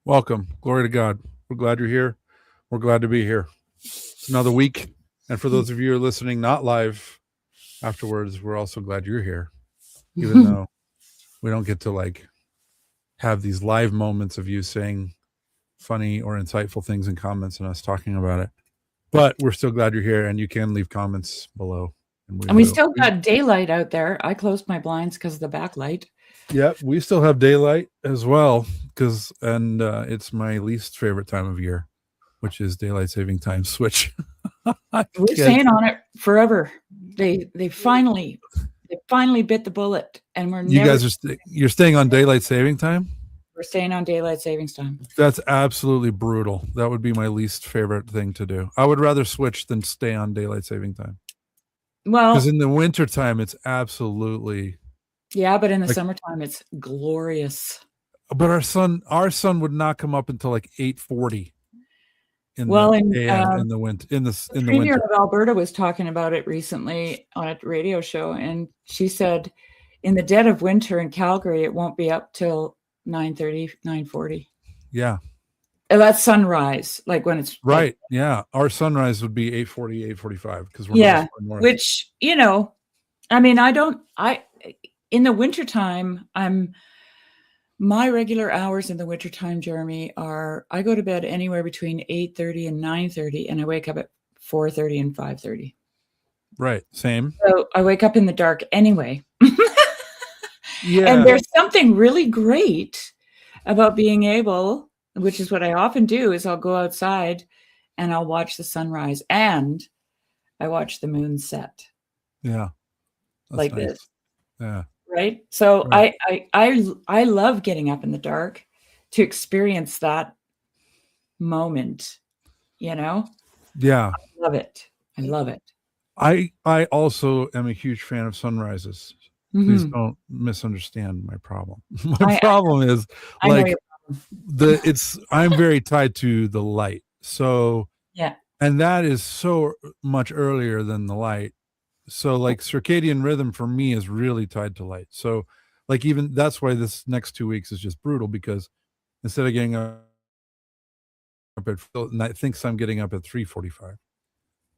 Welcome. Glory to God. We're glad you're here. We're glad to be here. It's another week. And for those of you who are listening not live afterwards, we're also glad you're here. Even though we don't get to have these live moments of you saying funny or insightful things in comments and us talking about it. But we're still glad you're here, and you can leave comments below. And we still got daylight out there. I closed my blinds because of the backlight. Yep, we still have daylight as well, and it's my least favorite time of year, which is daylight saving time switch. We're staying on it forever. They finally bit the bullet, and you're staying on daylight saving time. We're staying on daylight savings time. That's absolutely brutal. That would be my least favorite thing to do. I would rather switch than stay on daylight saving time. Well, because in the wintertime, it's absolutely. Yeah, but in the summertime, it's glorious. But our sun would not come up until 8:40. In the winter. The premier of Alberta was talking about it recently on a radio show, and she said, in the dead of winter in Calgary, it won't be up till 9:30, 9:40. Yeah. And that's sunrise, when it's right. Yeah, our sunrise would be 8:40, 8:45 because we're north. Which in the wintertime, my regular hours in the wintertime, Jeremy, I go to bed anywhere between 8:30 and 9:30, and I wake up at 4:30 and 5:30. Right. Same. So I wake up in the dark anyway. Yeah. And there's something really great about being able, which is what I often do, is I'll go outside and I'll watch the sunrise and I watch the moon set. Yeah. Like nice. This. Yeah. Right. So right. I love getting up in the dark to experience that moment, Yeah. I love it. I love it. I also am a huge fan of sunrises. Please don't misunderstand my problem. My problem is I'm very tied to the light. So yeah. And that is so much earlier than the light. So circadian rhythm for me is really tied to light. So even that's why this next 2 weeks is just brutal, because instead of getting up at, and I think I'm getting up at 3:45.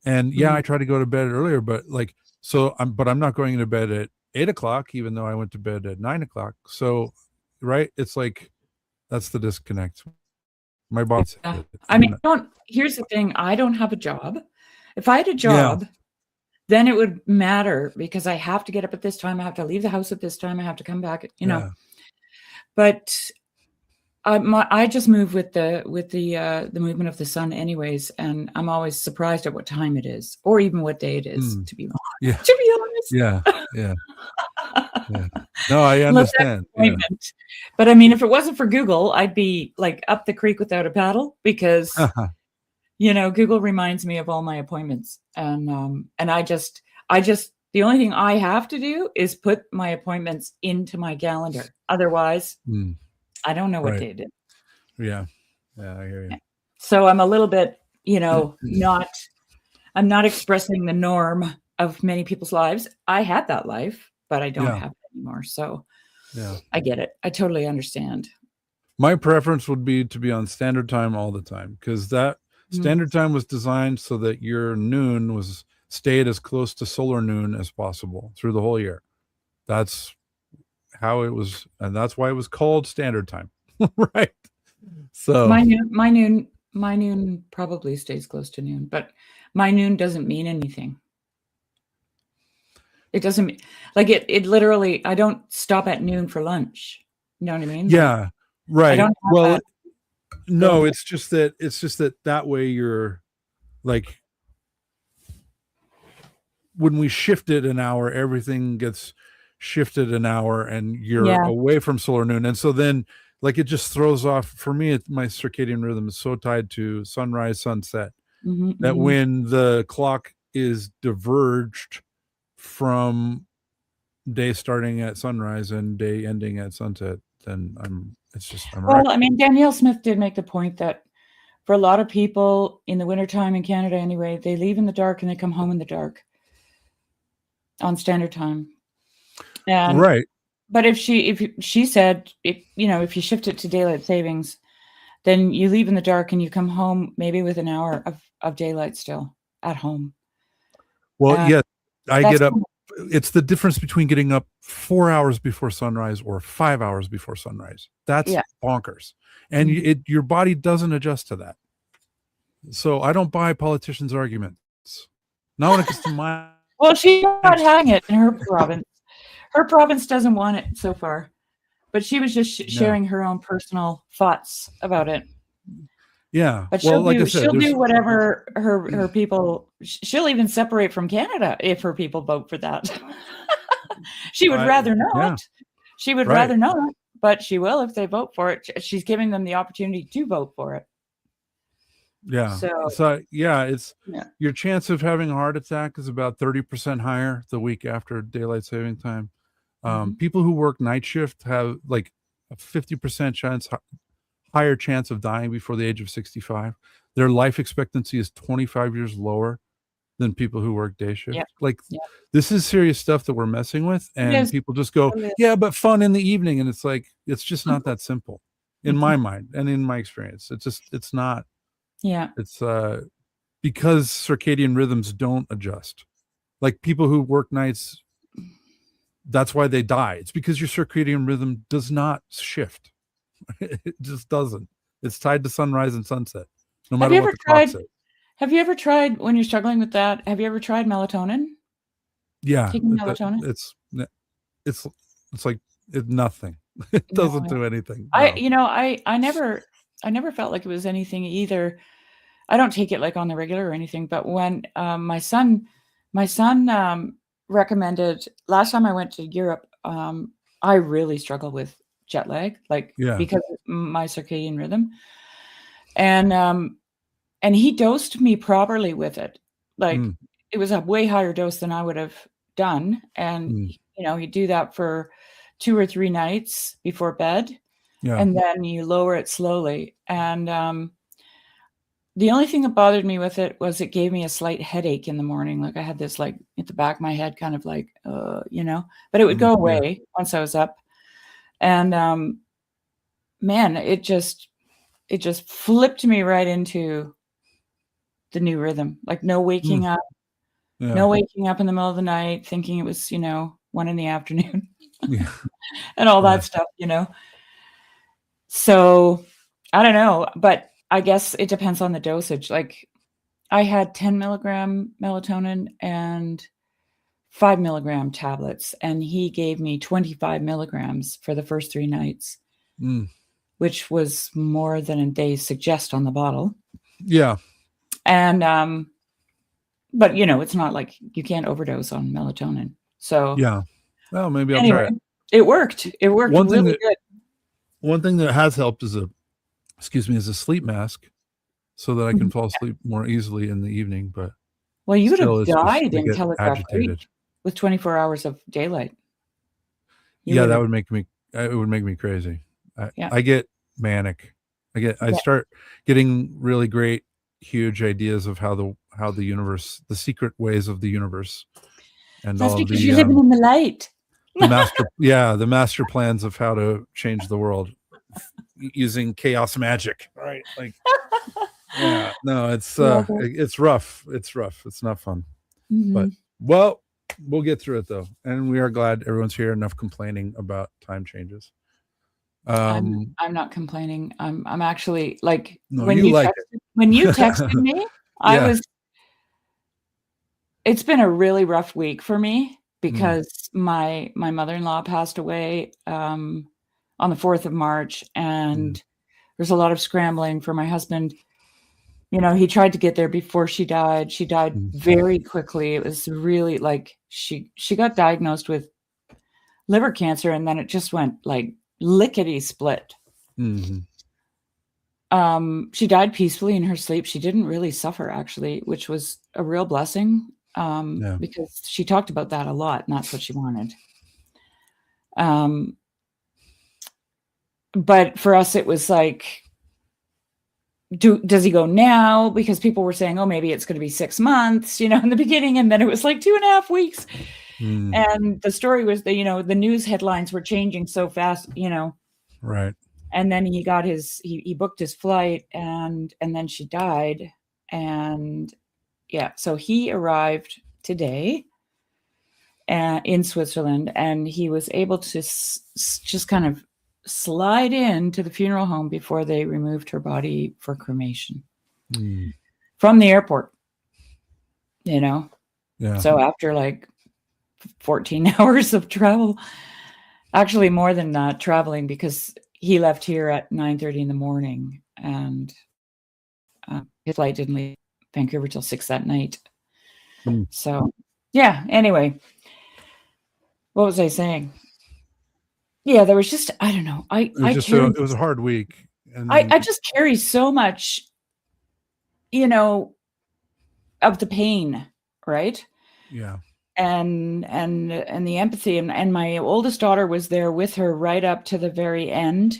And I try to go to bed earlier, but I'm not going to bed at 8:00, even though I went to bed at 9:00. So, right. It's that's the disconnect. My boss. Here's the thing. I don't have a job. If I had a job, then it would matter, because I have to get up at this time. I have to leave the house at this time. I have to come back, But I just move with the movement of the sun anyways. And I'm always surprised at what time it is, or even what day it is, to be honest. Yeah. To be honest. Yeah. Yeah. No, I understand. Yeah. But if it wasn't for Google, I'd be up the creek without a paddle, because Google reminds me of all my appointments, and I just the only thing I have to do is put my appointments into my calendar. Otherwise, I don't know what day it is. Yeah, I hear you. So I'm a little bit, I'm not expressing the norm of many people's lives. I had that life, but I don't have it anymore. So I get it. I totally understand. My preference would be to be on standard time all the time, because that standard time was designed so that your noon stayed as close to solar noon as possible through the whole year. That's how it was, and that's why it was called standard time. Right. So my noon probably stays close to noon, but my noon doesn't mean anything. It doesn't it literally, I don't stop at noon for lunch. You know what I mean? Yeah. Right. Well, no, it's just that way you're when we shift it an hour, everything gets shifted an hour, and you're away from solar noon. And so then it just throws off, for me, my circadian rhythm is so tied to sunrise, sunset, that when the clock is diverged from day starting at sunrise and day ending at sunset, then I'm right. Danielle Smith did make the point that for a lot of people in the wintertime in Canada anyway, they leave in the dark and they come home in the dark on standard time. And right. But if she said, if you shift it to daylight savings, then you leave in the dark and you come home maybe with an hour of daylight still at home. Well, yeah, I get up. Cool. It's the difference between getting up 4 hours before sunrise or 5 hours before sunrise. That's bonkers. And your body doesn't adjust to that. So I don't buy politicians' arguments. Not when it comes to my. Well, she's not having it in her province. Her province doesn't want it so far. But she was just sharing her own personal thoughts about it. Yeah. But she'll do whatever her people. She'll even separate from Canada if her people vote for that. She would rather not. Yeah. She would rather not, but she will if they vote for it. She's giving them the opportunity to vote for it. Yeah. So it's your chance of having a heart attack is about 30% higher the week after daylight saving time. People who work night shift have like a 50% higher chance of dying before the age of 65. Their life expectancy is 25 years lower than people who work day shift. This is serious stuff that we're messing with, and people just go, but fun in the evening. And it's like, it's just not that simple in my mind and in my experience. It's not. Yeah. It's because circadian rhythms don't adjust. Like people who work nights, that's why they die. It's because your circadian rhythm does not shift. It just doesn't. It's tied to sunrise and sunset, no matter what the clock says. Have you ever tried, when you're struggling with that, have you ever tried melatonin? Yeah. Taking melatonin? It's like nothing. It doesn't do anything. No. I never felt like it was anything either. I don't take it like on the regular or anything, but when my son recommended, last time I went to Europe, I really struggle with jet lag, because of my circadian rhythm. And he dosed me properly with it. It was a way higher dose than I would have done. And, he'd do that for 2 or 3 nights before bed. Yeah. And then you lower it slowly. And the only thing that bothered me with it was it gave me a slight headache in the morning. Like I had this at the back of my head, kind of but it would go away once I was up. And man, it just flipped me right into the new rhythm. Like no waking up, no waking up in the middle of the night thinking it was, 1 in the afternoon and all that stuff, So I don't know, but I guess it depends on the dosage. Like I had 10 milligram melatonin and 5 milligram tablets, and he gave me 25 milligrams for the first 3 nights, which was more than they suggest on the bottle. Yeah. And, but it's not like you can't overdose on melatonin. So yeah. Well, maybe I'll try it. It worked. It worked really good. One thing that has helped is a sleep mask, so that I can fall asleep more easily in the evening. But you would have died in Telegraph Creek with 24 hours of daylight. That would make me. It would make me crazy. I get manic. I start getting really great, huge ideas of how the universe, the secret ways of the universe, and that's all because you're living in the light. The master plans of how to change the world using chaos magic, right? Like, it's rough. It's not fun, but we'll get through it though, and we are glad everyone's here. Enough complaining about time changes. I'm not complaining. I'm actually like, when you texted me, it's been a really rough week for me because my mother-in-law passed away on the 4th of March, and there's a lot of scrambling for my husband. He tried to get there before she died. She died very quickly. It was really like she got diagnosed with liver cancer, and then it just went like lickety split. She died peacefully in her sleep. She didn't really suffer, actually, which was a real blessing. Because she talked about that a lot, and that's what she wanted. But for us, it was like, does he go now? Because people were saying, oh, maybe it's going to be 6 months, in the beginning. And then it was like 2.5 weeks. And the story was that, the news headlines were changing so fast, Right. And then he got he booked his flight, and then she died. And yeah, so he arrived today in Switzerland, and he was able to just kind of slide into the funeral home before they removed her body for cremation from the airport, Yeah. So after like 14 hours of travel, actually more than that, traveling, because he left here at 9:30 in the morning, and his flight didn't leave Vancouver till 6 that night. So yeah, anyway, what was I saying? Yeah, there was just, I don't know. It was a hard week. And I just carry so much, of the pain, right? Yeah. And the empathy, and my oldest daughter was there with her right up to the very end.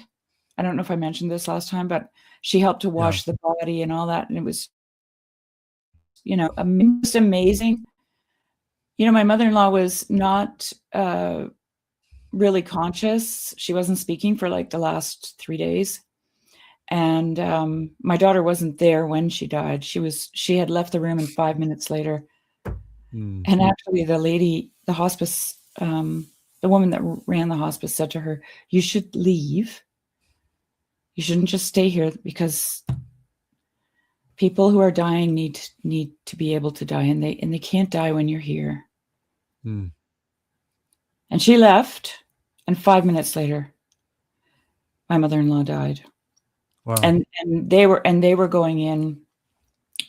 I don't know if I mentioned this last time, but she helped to wash the body and all that, and it was, just amazing. My mother-in-law was not really conscious. She wasn't speaking for like the last 3 days. And my daughter wasn't there when she died. She had left the room, and 5 minutes later. And actually the hospice, the woman that ran the hospice said to her, "You should leave. You shouldn't just stay here, because people who are dying need to be able to die, and they can't die when you're here." And she left, and 5 minutes later, my mother-in-law died. Wow. And they were going in,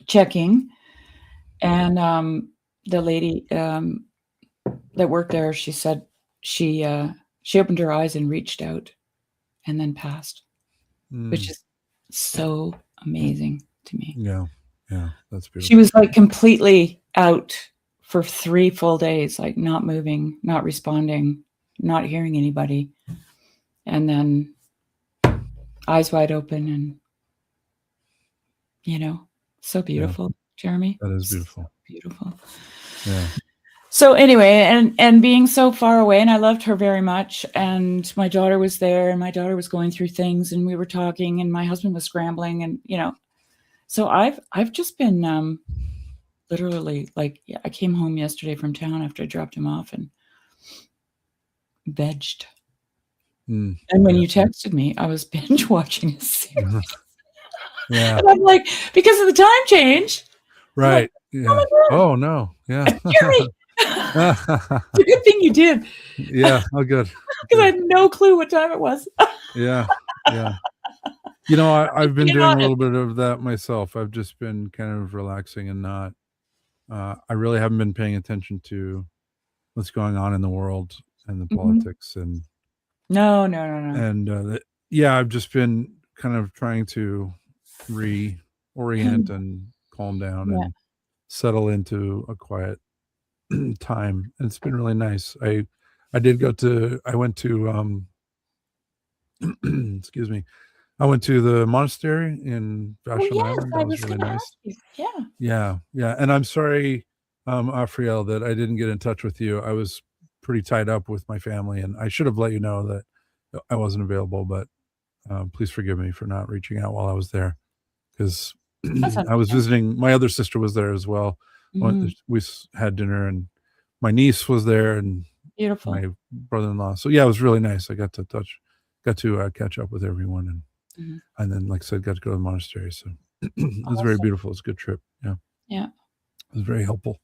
checking, and the lady that worked there, she said she opened her eyes and reached out, and then passed, which is so amazing to me. Yeah, that's beautiful. She was like completely out for 3 full days, like not moving, not responding, not hearing anybody, and then eyes wide open, and so beautiful, Jeremy. That is beautiful. So beautiful. Yeah. So anyway, and being so far away, and I loved her very much, and my daughter was there, and my daughter was going through things, and we were talking, and my husband was scrambling, and so I've just been literally, like, I came home yesterday from town after I dropped him off, and vegged. And when you texted me, I was binge watching a series. Yeah. And I'm like, because of the time change. Right. Like, yeah. Oh no. Yeah. Jeremy, it's a good thing you did. Yeah. Oh, good. Because I had no clue what time it was. Yeah. I've been doing a little bit of that myself. I've just been kind of relaxing and not. I really haven't been paying attention to what's going on in the world and the politics and. No. And I've just been kind of trying to reorient and calm down and settle into a quiet time. And it's been really nice. I went to excuse me. I went to the monastery in Vashon Island. That was really nice. Yeah. And I'm sorry, Afriel, that I didn't get in touch with you. I was pretty tied up with my family, and I should have let you know that I wasn't available, but please forgive me for not reaching out while I was there, because I was visiting. My other sister was there as well. We had dinner, and my niece was there, and beautiful. My brother-in-law. So yeah, it was really nice. I got to catch up with everyone, and then, like I said, got to go to the monastery. So it was very beautiful. It's a good trip. Yeah. It was very helpful.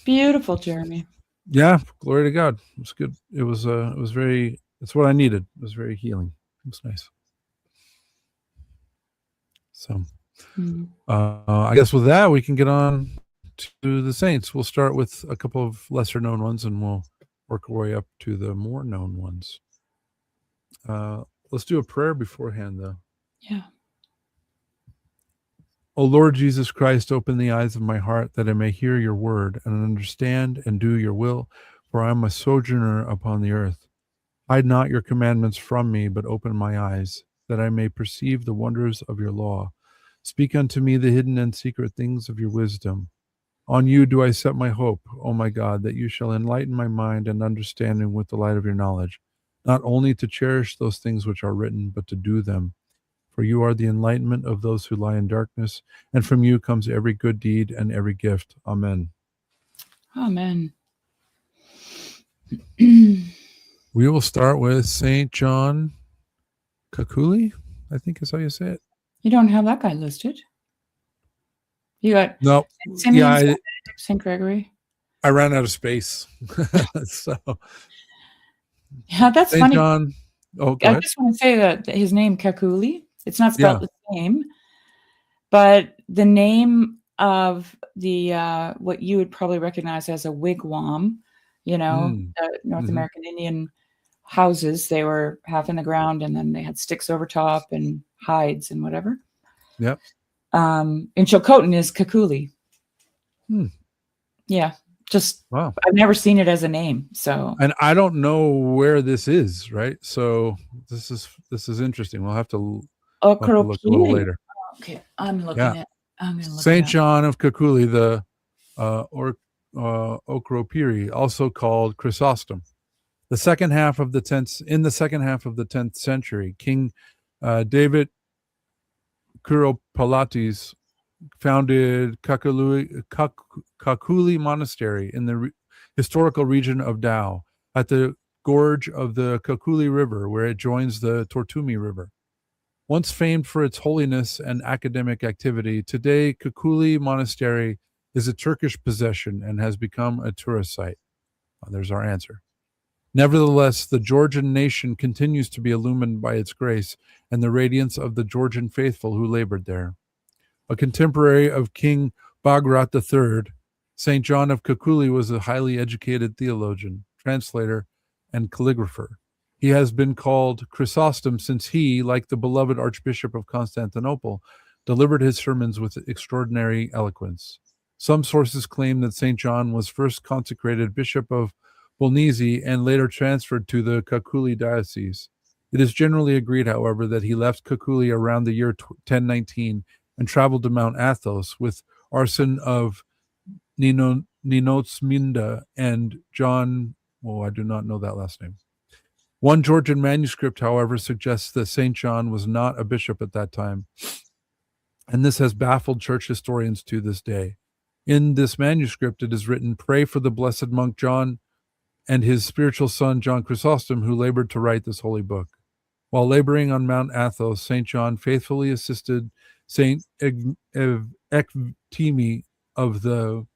Beautiful, Jeremy. Yeah, glory to God. It was good. It was very. It's what I needed. It was very healing. It was nice. So, I guess with that, we can get on to the saints. We'll start with a couple of lesser known ones, and we'll work our way up to the more known ones. Let's do a prayer beforehand, though. Yeah. O Lord Jesus Christ, open the eyes of my heart, that I may hear your word and understand and do your will, for I am a sojourner upon the earth. Hide not your commandments from me, but open my eyes, that I may perceive the wonders of your law. Speak unto me the hidden and secret things of your wisdom. On you do I set my hope, O my God, that you shall enlighten my mind and understanding with the light of your knowledge, not only to cherish those things which are written, but to do them. For you are the enlightenment of those who lie in darkness, and from you comes every good deed and every gift. Amen. Amen. We will start with St. John Kakuli, I think is how you say it. You don't have that guy listed. You got No, Symeon, St. Gregory. I ran out of space. So yeah, that's St. funny. John. Oh, go I ahead. just want to say that his name Kakuli, it's not spelled the same, but the name of the what you would probably recognize as a wigwam, North American Indian houses, they were half in the ground and then they had sticks over top and hides and whatever. Yep. In Chilcotin is Kakuli. Yeah. Just wow. I've never seen it as a name. So and I don't know where this is, right? So this is interesting. We'll have to look a little later. Okay, I'm looking at I'm gonna look Saint John of Kakuli, the Okropiri, also called Chrysostom. In the second half of the 10th century, King David Kuropalates founded Kakuli Monastery in the historical region of Dao at the gorge of the Kakuli River, where it joins the Tortumi River. Once famed for its holiness and academic activity, today Kakuli Monastery is a Turkish possession and has become a tourist site. There's our answer. Nevertheless, the Georgian nation continues to be illumined by its grace and the radiance of the Georgian faithful who labored there. A contemporary of King Bagrat III, St. John of Kakuli was a highly educated theologian, translator, and calligrapher. He has been called Chrysostom since he, like the beloved Archbishop of Constantinople, delivered his sermons with extraordinary eloquence. Some sources claim that St. John was first consecrated Bishop of Bolnisi and later transferred to the Kakuli diocese. It is generally agreed, however, that he left Kakuli around the year 1019 and traveled to Mount Athos with Arsen of Ninotsminda and John, I do not know that last name. One Georgian manuscript, however, suggests that St. John was not a bishop at that time, and this has baffled church historians to this day. In this manuscript, it is written, "Pray for the blessed monk John and his spiritual son John Chrysostom, who labored to write this holy book." While laboring on Mount Athos, St. John faithfully assisted St. Ectimi of the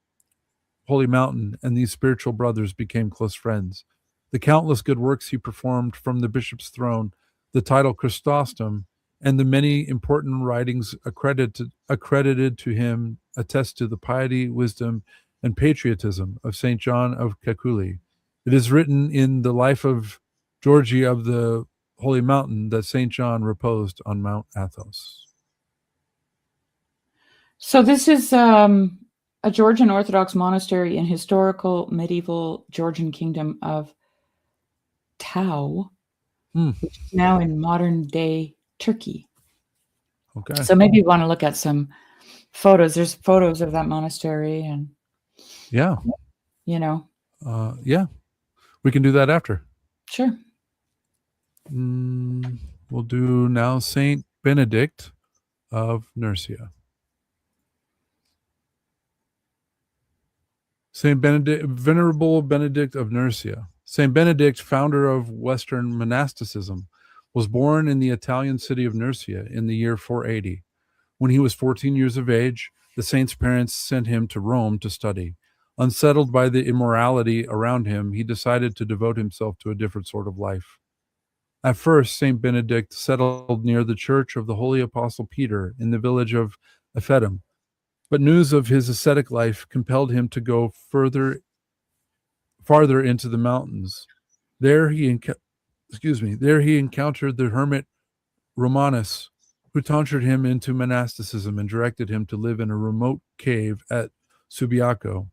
Holy Mountain, and these spiritual brothers became close friends. The countless good works he performed from the bishop's throne, the title Chrysostom, and the many important writings accredited to him attest to the piety, wisdom, and patriotism of St. John of Kakuli. It is written in the life of Georgi of the Holy Mountain that St. John reposed on Mount Athos. So this is a Georgian Orthodox monastery in historical medieval Georgian kingdom of Tau, which is now in modern day Turkey. Okay. So maybe you want to look at some photos. There's photos of that monastery and yeah. Yeah. We can do that after. Sure. We'll do now Saint Benedict of Nursia. Saint Benedict, Venerable Benedict of Nursia. Saint Benedict, founder of Western monasticism, was born in the Italian city of Nursia in the year 480. When he was 14 years of age, the saint's parents sent him to Rome to study. Unsettled by the immorality around him, he decided to devote himself to a different sort of life. At first, Saint Benedict settled near the church of the Holy Apostle Peter in the village of Ephetum, but news of his ascetic life compelled him to go farther into the mountains. There he encountered the hermit Romanus, who tonsured him into monasticism and directed him to live in a remote cave at Subiaco.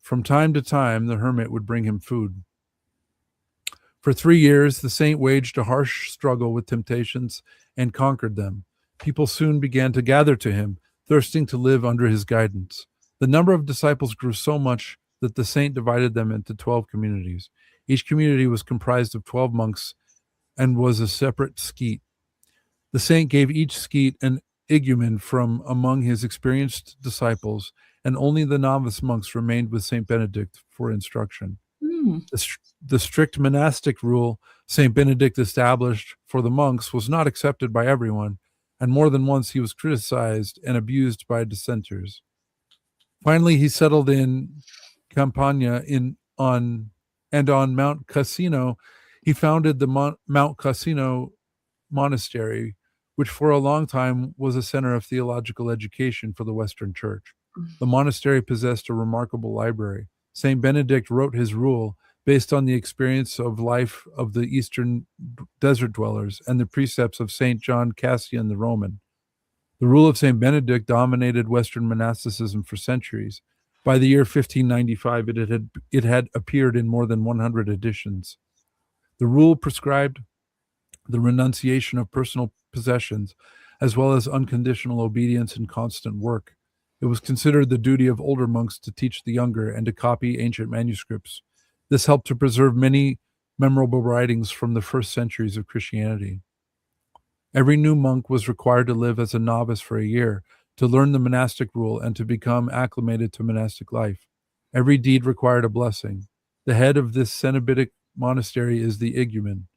From time to time, the hermit would bring him food. For 3 years, the saint waged a harsh struggle with temptations and conquered them. People soon began to gather to him, thirsting to live under his guidance. The number of disciples grew so much that the saint divided them into 12 communities. Each community was comprised of 12 monks and was a separate skete. The saint gave each skete an igumen from among his experienced disciples, and only the novice monks remained with Saint Benedict for instruction. The strict monastic rule Saint Benedict established for the monks was not accepted by everyone, and more than once he was criticized and abused by dissenters. Finally, he settled in Campania on Mount Cassino. He founded the Mount Cassino Monastery, which for a long time was a center of theological education for the Western Church. The monastery possessed a remarkable library. Saint Benedict wrote his rule based on the experience of life of the Eastern desert dwellers and the precepts of Saint John Cassian the Roman. The rule of Saint Benedict dominated Western monasticism for centuries. By the year 1595, it had appeared in more than 100 editions. The rule prescribed the renunciation of personal possessions, as well as unconditional obedience and constant work. It was considered the duty of older monks to teach the younger and to copy ancient manuscripts. This helped to preserve many memorable writings from the first centuries of Christianity. Every new monk was required to live as a novice for a year, to learn the monastic rule, and to become acclimated to monastic life. Every deed required a blessing. The head of this Cenobitic monastery is the igumen.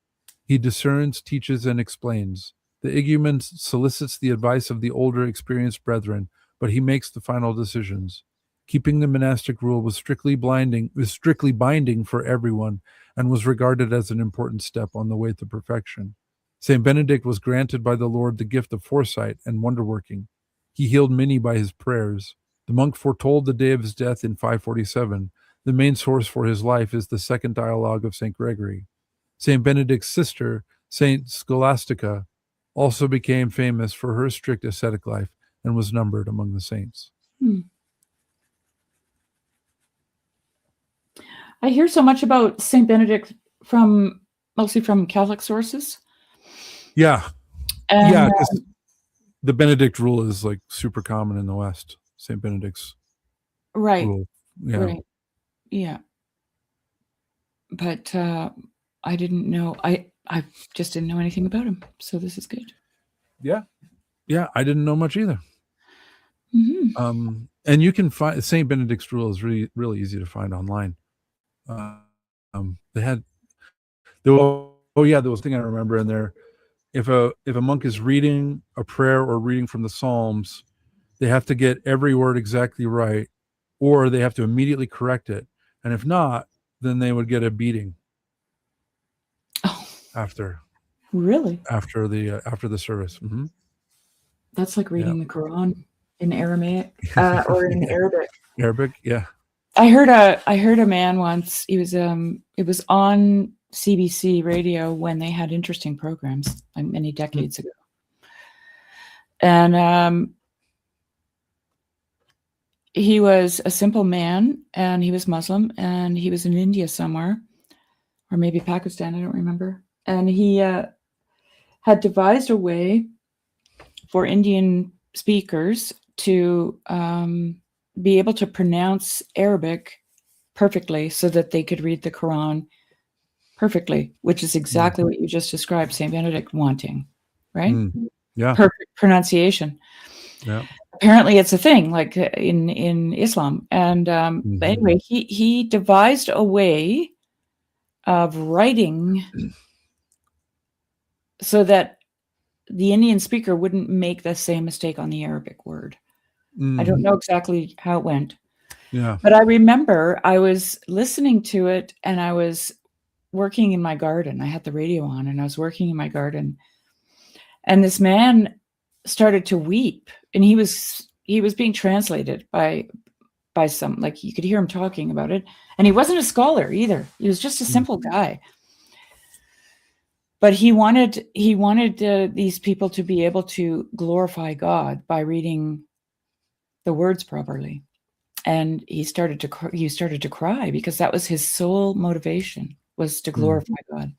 He discerns, teaches, and explains. The igumen solicits the advice of the older, experienced brethren, but he makes the final decisions. Keeping the monastic rule was strictly binding for everyone and was regarded as an important step on the way to perfection. Saint Benedict was granted by the Lord the gift of foresight and wonder-working. He healed many by his prayers. The monk foretold the day of his death in 547. The main source for his life is the second dialogue of Saint Gregory. Saint Benedict's sister, Saint Scholastica, also became famous for her strict ascetic life and was numbered among the saints. I hear so much about Saint Benedict mostly from Catholic sources. Yeah. And, yeah, because the Benedict rule is like super common in the West. Saint Benedict's rule. Yeah. Right. Yeah. But I didn't know. I just didn't know anything about him. So this is good. Yeah. Yeah, I didn't know much either. Mm-hmm. And you can find Saint Benedict's rule is really, really easy to find online. There was a thing I remember in there. If a monk is reading a prayer or reading from the Psalms, they have to get every word exactly right, or they have to immediately correct it. And if not, then they would get a beating. After. Really? After the service. Mm-hmm. That's like reading the Quran in Aramaic or in Arabic. Arabic, yeah. I heard a man once. He was it was on CBC radio when they had interesting programs like many decades ago. And he was a simple man, and he was Muslim, and he was in India somewhere, or maybe Pakistan, I don't remember. And he had devised a way for Indian speakers to be able to pronounce Arabic perfectly so that they could read the Quran perfectly, which is exactly what you just described Saint Benedict wanting, right? Yeah. Perfect pronunciation. Yeah. Apparently it's a thing like in Islam. And but anyway, he devised a way of writing so that the Indian speaker wouldn't make the same mistake on the Arabic word. I don't know exactly how it went. Yeah. But I remember I was listening to it and I was working in my garden. I had the radio on and I was working in my garden. And this man started to weep, and he was being translated by some, like you could hear him talking about it. And he wasn't a scholar either. He was just a simple guy. But he wanted these people to be able to glorify God by reading the words properly. And he started to cry because that was his sole motivation, was to glorify God.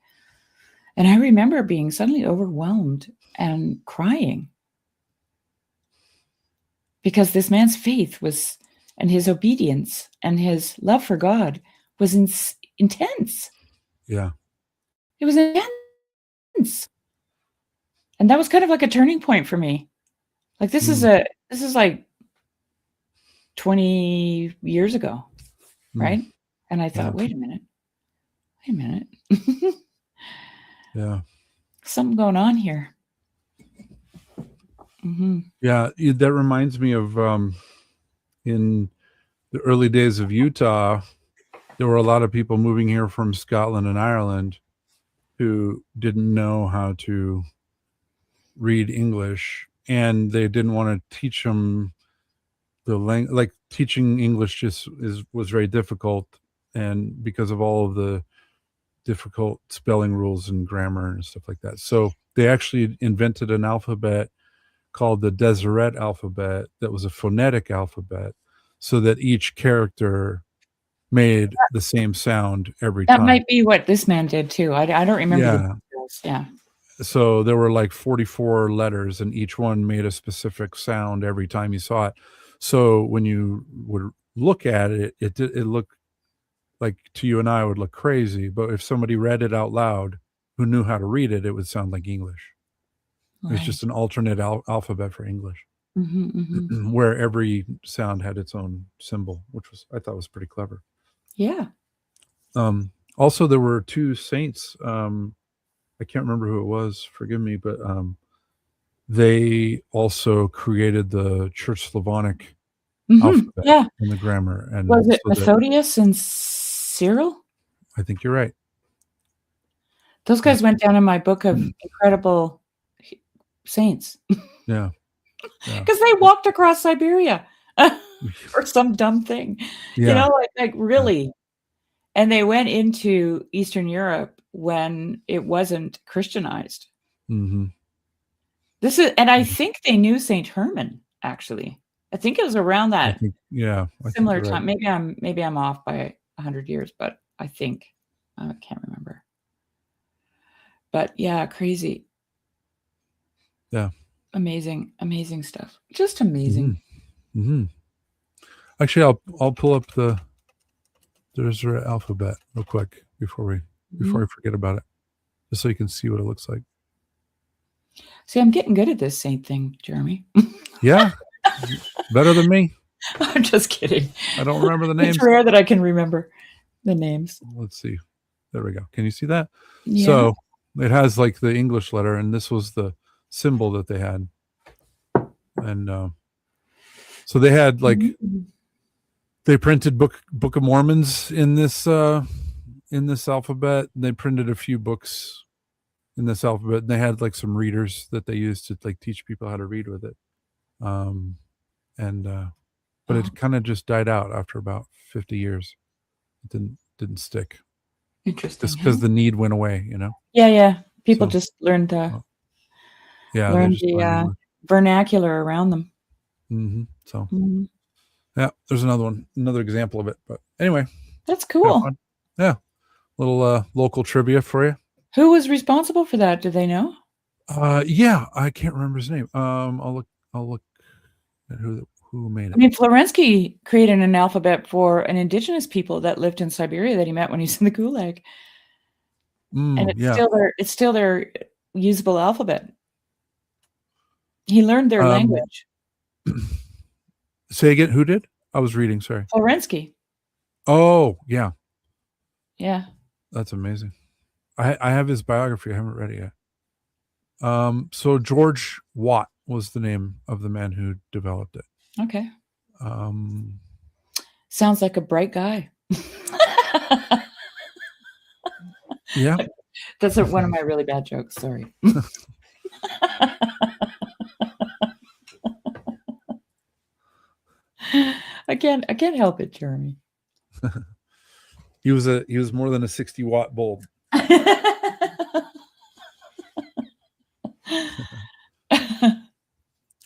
And I remember being suddenly overwhelmed and crying because this man's faith was, and his obedience and his love for God was intense. Yeah. It was intense. since. And that was kind of like a turning point for me. Like this is like 20 years ago, right? And I thought, wait a minute. Yeah. Something going on here. Mm-hmm. Yeah, that reminds me of in the early days of Utah, there were a lot of people moving here from Scotland and Ireland who didn't know how to read English, and they didn't want to teach them the language. Like teaching English just was very difficult, and because of all of the difficult spelling rules and grammar and stuff like that. So they actually invented an alphabet called the Deseret alphabet that was a phonetic alphabet, so that each character made the same sound every time. That might be what this man did too. I don't remember the details. Yeah. So there were like 44 letters, and each one made a specific sound every time you saw it. So when you would look at it, it looked like, to you and I, would look crazy. But if somebody read it out loud who knew how to read it, it would sound like English. Right. It's just an alternate alphabet for English, where every sound had its own symbol, which I thought was pretty clever. Yeah. Also, there were two saints. I can't remember who it was. Forgive me, but they also created the Church Slavonic alphabet and the grammar. And was it Methodius and Cyril? I think you're right. Those guys went down in my book of incredible saints. Yeah. Because they walked across Siberia for some dumb thing. Yeah. You know, like really. Yeah. And they went into Eastern Europe when it wasn't Christianized. Mm-hmm. And I think they knew Saint Herman, actually. I think it was around that similar time. Right. Maybe I'm off by 100 years, but I think I can't remember. But yeah, crazy. Yeah. Amazing stuff. Just amazing. Mm-hmm. Actually, I'll pull up the alphabet real quick before I forget about it, just so you can see what it looks like. See, I'm getting good at this saint thing, Jeremy. Yeah, better than me. I'm just kidding. I don't remember the names. It's rare that I can remember the names. Let's see. There we go. Can you see that? Yeah. So it has like the English letter, and this was the symbol that they had. And so they had like they printed Book of Mormons in this alphabet. And they printed a few books in this alphabet. And they had like some readers that they used to like teach people how to read with it. But it kind of just died out after about 50 years. It didn't stick. Interesting. Just because the need went away, you know? Yeah. People just learned the vernacular around them. Mm-hmm. So, yeah, there's another example of it. But anyway. That's cool. Yeah. Little local trivia for you. Who was responsible for that? Do they know? Yeah, I can't remember his name. I'll look at who made it. I mean, Florensky created an alphabet for an indigenous people that lived in Siberia that he met when he was in the Gulag. And it's still their usable alphabet. He learned their language. Say again, who did? I was reading, sorry. Florensky. Oh, yeah. Yeah. That's amazing. I have his biography. I haven't read it yet. So George Watt was the name of the man who developed it. Okay. Sounds like a bright guy. Yeah. That's one of my really bad jokes. Sorry. I can't help it, Jeremy. He was more than a 60-watt bulb.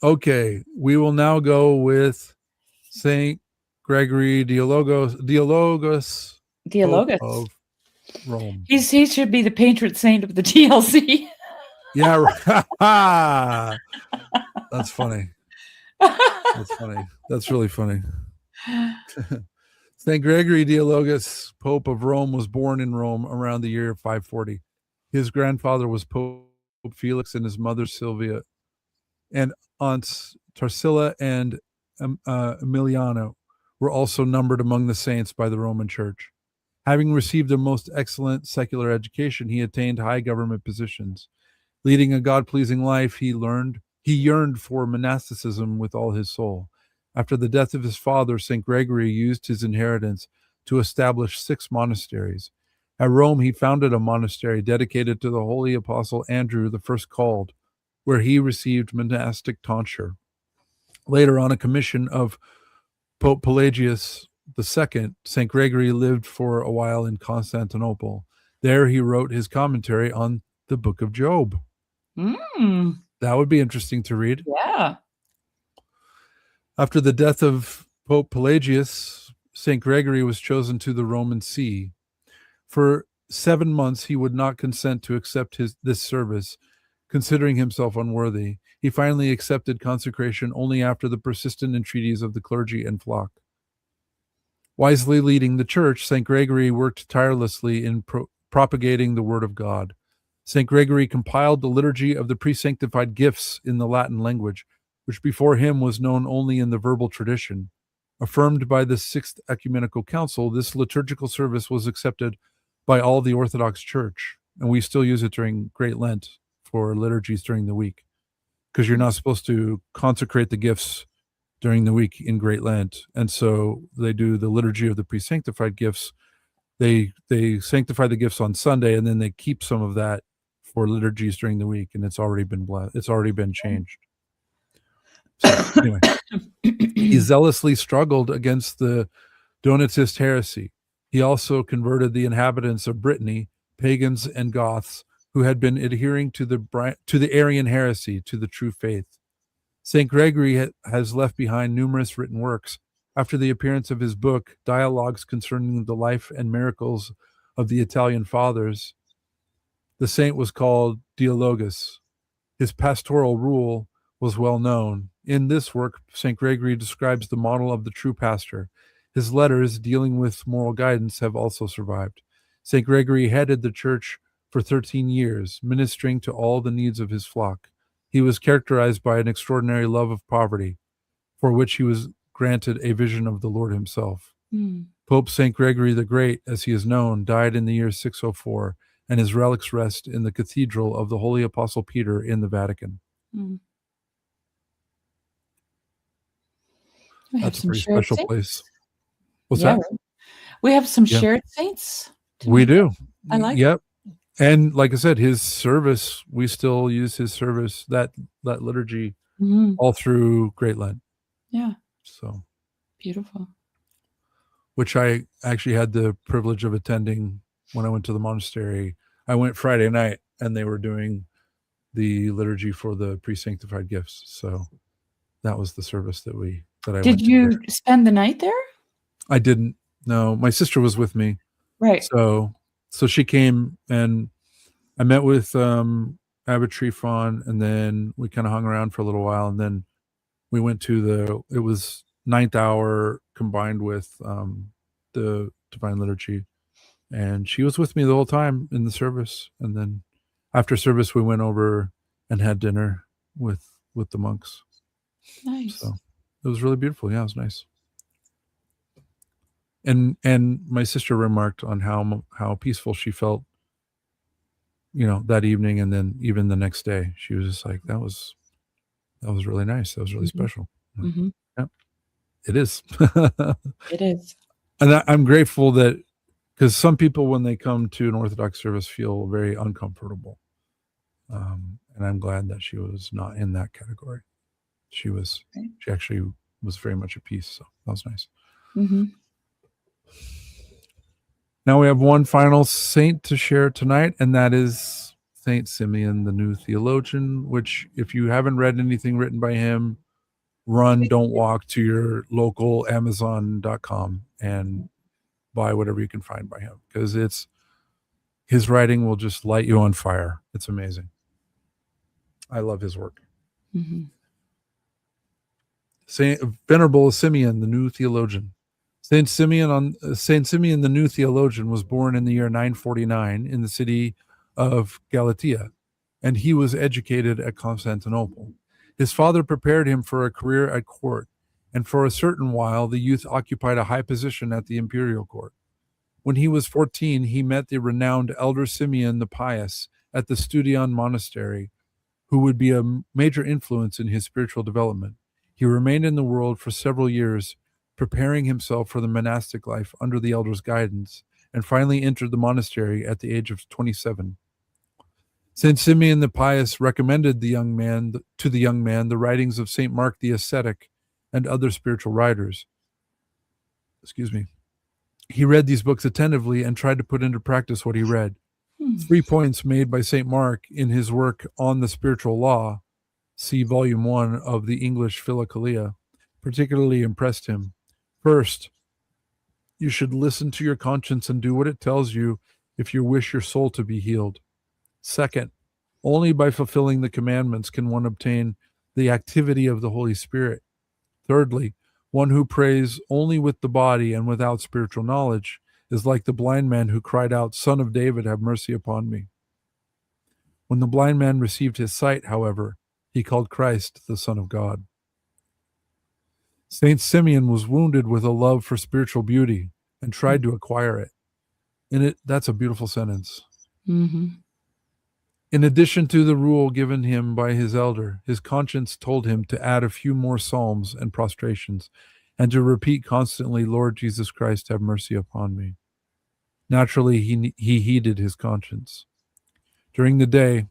Okay, we will now go with Saint Gregory Dialogus of Rome. He should be the patron saint of the TLC. Yeah, that's funny. That's really funny. Saint Gregory Dialogus, Pope of Rome, was born in Rome around the year 540. His grandfather was Pope Felix, and his mother Sylvia, and aunts Tarsila and Emiliano were also numbered among the saints by the Roman Church. Having received a most excellent secular education, he attained high government positions. Leading a God-pleasing life, he yearned for monasticism with all his soul. After the death of his father, St. Gregory used his inheritance to establish 6 monasteries. At Rome, he founded a monastery dedicated to the holy apostle Andrew, the first called, where he received monastic tonsure. Later, on a commission of Pope Pelagius II, St. Gregory lived for a while in Constantinople. There he wrote his commentary on the Book of Job. That would be interesting to read. Yeah. After the death of Pope Pelagius, St. Gregory was chosen to the Roman See. For 7 months, he would not consent to accept this service, considering himself unworthy. He finally accepted consecration only after the persistent entreaties of the clergy and flock. Wisely leading the church, St. Gregory worked tirelessly in propagating the word of God. St. Gregory compiled the liturgy of the pre-sanctified gifts in the Latin language, which before him was known only in the verbal tradition. Affirmed by the Sixth Ecumenical Council, this liturgical service was accepted by all the Orthodox Church, and we still use it during Great Lent for liturgies during the week, because you're not supposed to consecrate the gifts during the week in Great Lent. And so they do the liturgy of the pre-sanctified gifts. They sanctify the gifts on Sunday, and then they keep some of that for liturgies during the week, and it's already been changed. So anyway, he zealously struggled against the Donatist heresy. He also converted the inhabitants of Brittany, pagans and Goths, who had been adhering to the Arian heresy, to the true faith. St. Gregory has left behind numerous written works. After the appearance of his book, Dialogues Concerning the Life and Miracles of the Italian Fathers, the saint was called Dialogus. His pastoral rule was well known. In this work, St. Gregory describes the model of the true pastor. His letters dealing with moral guidance have also survived. St. Gregory headed the church for 13 years, ministering to all the needs of his flock. He was characterized by an extraordinary love of poverty, for which he was granted a vision of the Lord himself. Pope St. Gregory the Great, as he is known, died in the year 604, and his relics rest in the Cathedral of the Holy Apostle Peter in the Vatican. That's a pretty special place. What's that? We have some shared saints. We do. I like Yep. And like I said, his service, we still use his service, that liturgy, all through Great Lent. Yeah. So beautiful. Which I actually had the privilege of attending when I went to the monastery. I went Friday night, and they were doing the liturgy for the pre-sanctified gifts. So that was the service that I went to. Did you spend the night there? I didn't. No, my sister was with me. Right. So she came, and I met with Abbot Trifon, and then we kind of hung around for a little while, and then we went to it was 9th hour combined with the Divine Liturgy, and she was with me the whole time in the service. And then after service, we went over and had dinner with the monks. Nice. So it was really beautiful. Yeah, it was nice. And my sister remarked on how peaceful she felt, that evening, and then even the next day. She was just like, that was really nice. That was really special. Yeah, it is. It is. And I'm grateful that, because some people, when they come to an Orthodox service, feel very uncomfortable. And I'm glad that she was not in that category. She actually was very much at peace. So that was nice. Now we have one final saint to share tonight, and that is Saint Symeon, the New Theologian, which, if you haven't read anything written by him, don't walk to your local Amazon.com and buy whatever you can find by him, because his writing will just light you on fire. It's amazing. I love his work. Saint Venerable Symeon, the New Theologian. Saint Symeon, the New Theologian, was born in the year 949 in the city of Galatia, and he was educated at Constantinople. His father prepared him for a career at court, and for a certain while the youth occupied a high position at the imperial court. When he was 14, he met the renowned elder Symeon the Pious at the Studion monastery, who would be a major influence in his spiritual development. He remained in the world for several years, preparing himself for the monastic life under the elder's guidance, and finally entered the monastery at the age of 27. Saint Symeon the Pious recommended the young man the writings of Saint Mark the Ascetic and other spiritual writers. Excuse me. He read these books attentively and tried to put into practice what he read. 3 points made by Saint Mark in his work on the spiritual law, see volume 1 of the English Philokalia, particularly impressed him. First, you should listen to your conscience and do what it tells you if you wish your soul to be healed. Second, only by fulfilling the commandments can one obtain the activity of the Holy Spirit. Thirdly, one who prays only with the body and without spiritual knowledge is like the blind man who cried out, "Son of David, have mercy upon me." When the blind man received his sight, however, he called Christ the Son of God. Saint Symeon was wounded with a love for spiritual beauty and tried to acquire it. That's a beautiful sentence. Mm-hmm. In addition to the rule given him by his elder, his conscience told him to add a few more psalms and prostrations, and to repeat constantly, "Lord Jesus Christ, have mercy upon me." Naturally, he heeded his conscience. During the day,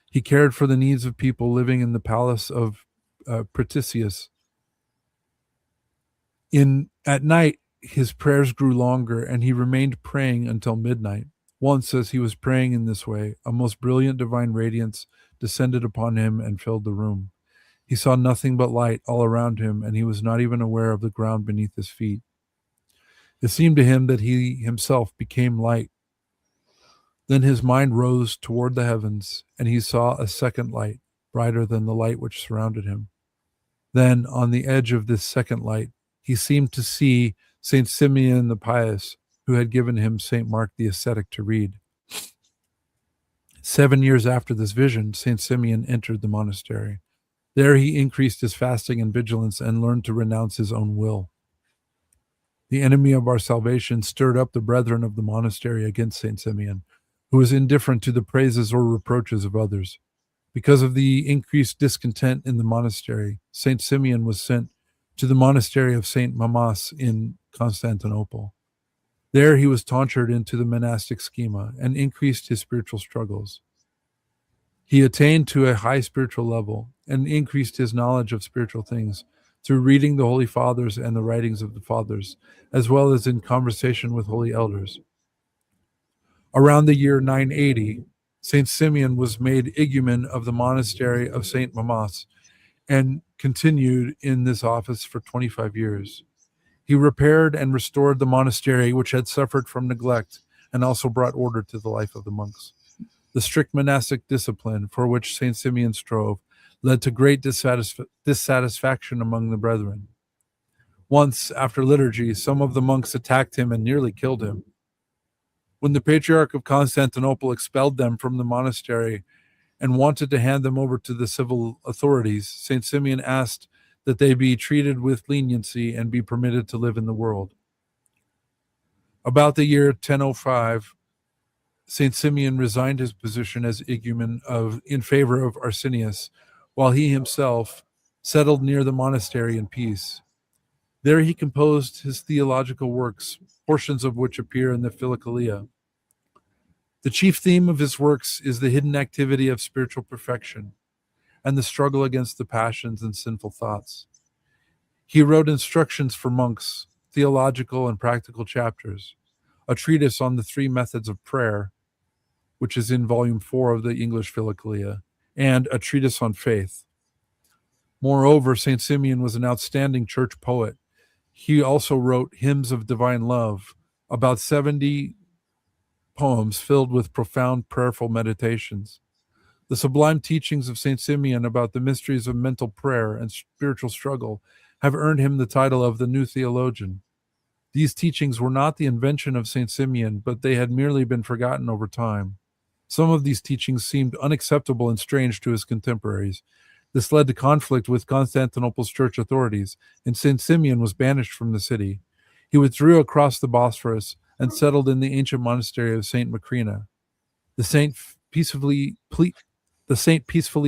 he cared for the needs of people living in the palace of Praticius. At night, his prayers grew longer, and he remained praying until midnight. Once, as he was praying in this way, a most brilliant divine radiance descended upon him and filled the room. He saw nothing but light all around him, and he was not even aware of the ground beneath his feet. It seemed to him that he himself became light. Then his mind rose toward the heavens, and he saw a second light, brighter than the light which surrounded him. Then, on the edge of this second light, he seemed to see Saint Symeon the Pious, who had given him Saint Mark the Ascetic to read. 7 years after this vision, Saint Symeon entered the monastery. There he increased his fasting and vigilance and learned to renounce his own will. The enemy of our salvation stirred up the brethren of the monastery against Saint Symeon, who was indifferent to the praises or reproaches of others. Because of the increased discontent in the monastery, Saint Symeon was sent to the monastery of Saint Mamas in Constantinople. There he was tonsured into the monastic schema and increased his spiritual struggles. He attained to a high spiritual level and increased his knowledge of spiritual things through reading the Holy Fathers and the writings of the Fathers, as well as in conversation with holy elders. Around the year 980, Saint Symeon was made igumen of the monastery of Saint Mamas and continued in this office for 25 years. He repaired and restored the monastery, which had suffered from neglect, and also brought order to the life of the monks. The strict monastic discipline for which Saint Symeon strove led to great dissatisfaction among the brethren. Once, after liturgy, some of the monks attacked him and nearly killed him. When the Patriarch of Constantinople expelled them from the monastery and wanted to hand them over to the civil authorities, Saint Symeon asked that they be treated with leniency and be permitted to live in the world. About the year 1005, Saint Symeon resigned his position as igumen in favor of Arsenius, while he himself settled near the monastery in peace. There he composed his theological works, portions of which appear in the Philokalia. The chief theme of his works is the hidden activity of spiritual perfection and the struggle against the passions and sinful thoughts. He wrote instructions for monks, theological and practical chapters, a treatise on the 3 methods of prayer, which is in volume 4 of the English Philokalia, and a treatise on faith. Moreover, Saint Symeon was an outstanding church poet. He also wrote hymns of divine love, about 70 poems filled with profound prayerful meditations. The sublime teachings of Saint Symeon about the mysteries of mental prayer and spiritual struggle have earned him the title of the New Theologian. These teachings were not the invention of St. Symeon, but they had merely been forgotten over time. Some of these teachings seemed unacceptable and strange to his contemporaries. This led to conflict with Constantinople's church authorities, and St. Symeon was banished from the city. He withdrew across the Bosphorus and settled in the ancient monastery of St. Macrina. The saint peacefully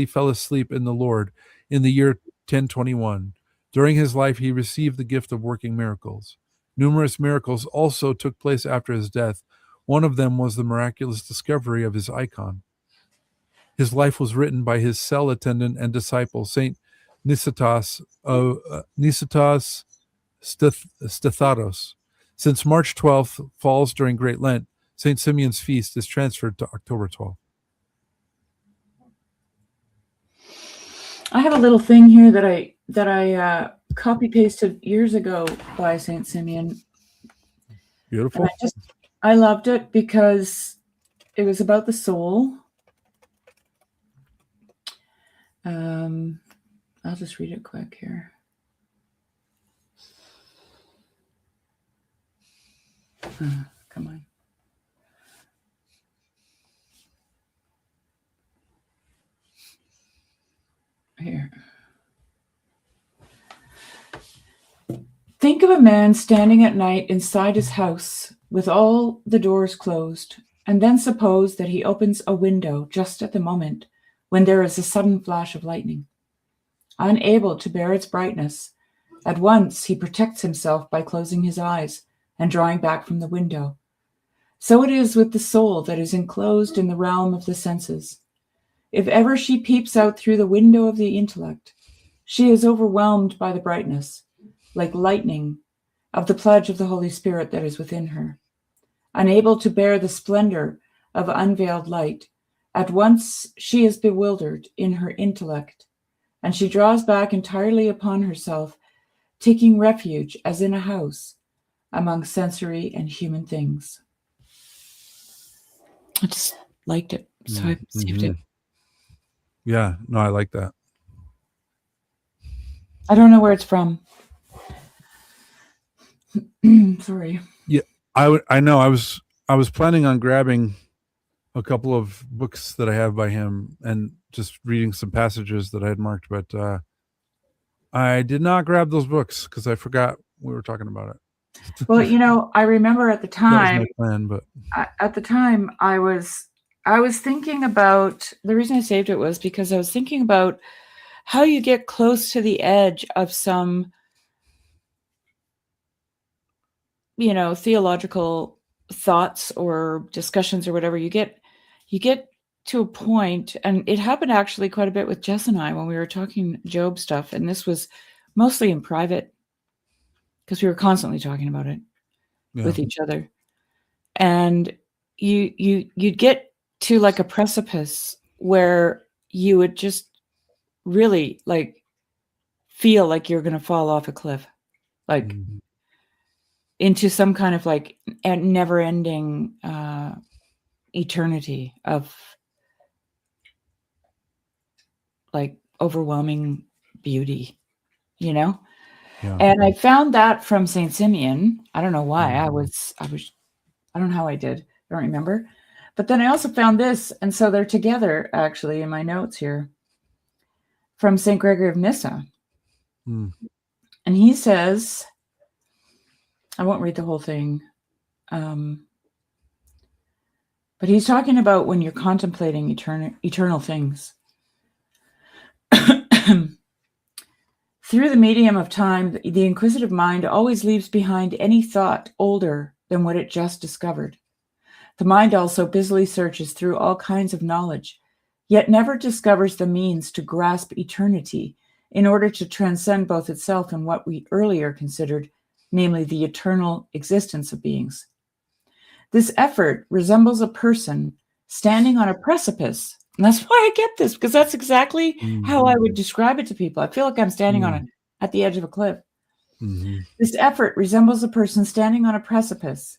fell asleep in the Lord in the year 1021. During his life, he received the gift of working miracles. Numerous miracles also took place after his death. One of them was the miraculous discovery of his icon. His life was written by his cell attendant and disciple, Saint Nicetas Stetharos. Since March 12th falls during Great Lent, St. Symeon's feast is transferred to October 12th. I have a little thing here that I copy pasted years ago by St. Symeon. Beautiful. I loved it because it was about the soul. I'll just read it quick here. Come on. Here. Think of a man standing at night inside his house with all the doors closed, and then suppose that he opens a window just at the moment when there is a sudden flash of lightning. Unable to bear its brightness, at once he protects himself by closing his eyes and drawing back from the window. So it is with the soul that is enclosed in the realm of the senses. If ever she peeps out through the window of the intellect, she is overwhelmed by the brightness, like lightning, of the pledge of the Holy Spirit that is within her. Unable to bear the splendor of unveiled light, at once she is bewildered in her intellect, and she draws back entirely upon herself, taking refuge, as in a house, among sensory and human things. I just liked it, so I saved it. Yeah, no, I like that. I don't know where it's from. Sorry. Yeah, I know. I was planning on grabbing a couple of books that I have by him and just reading some passages that I had marked, but I did not grab those books because I forgot we were talking about it. Well, I remember at the time. That was my plan, but at the time I was thinking about, the reason I saved it was because I was thinking about how you get close to the edge of some, theological thoughts or discussions or whatever. You get to a point, and it happened actually quite a bit with Jess and I when we were talking Job stuff, and this was mostly in private because we were constantly talking about it with each other. And you'd get to like a precipice where you would just really like feel like you're going to fall off a cliff, like into some kind of like a never-ending eternity of like overwhelming beauty, Yeah. And I found that from St. Symeon. I don't know why. I don't know how I did. I don't remember. But then I also found this, and so they're together actually in my notes here, from St. Gregory of Nyssa. And he says, I won't read the whole thing, but he's talking about when you're contemplating eternal things. Through the medium of time, the inquisitive mind always leaves behind any thought older than what it just discovered. The mind also busily searches through all kinds of knowledge, yet never discovers the means to grasp eternity in order to transcend both itself and what we earlier considered, namely the eternal existence of beings. This effort resembles a person standing on a precipice. And that's why I get this, because that's exactly how I would describe it to people. I feel like I'm standing at the edge of a cliff. This effort resembles a person standing on a precipice.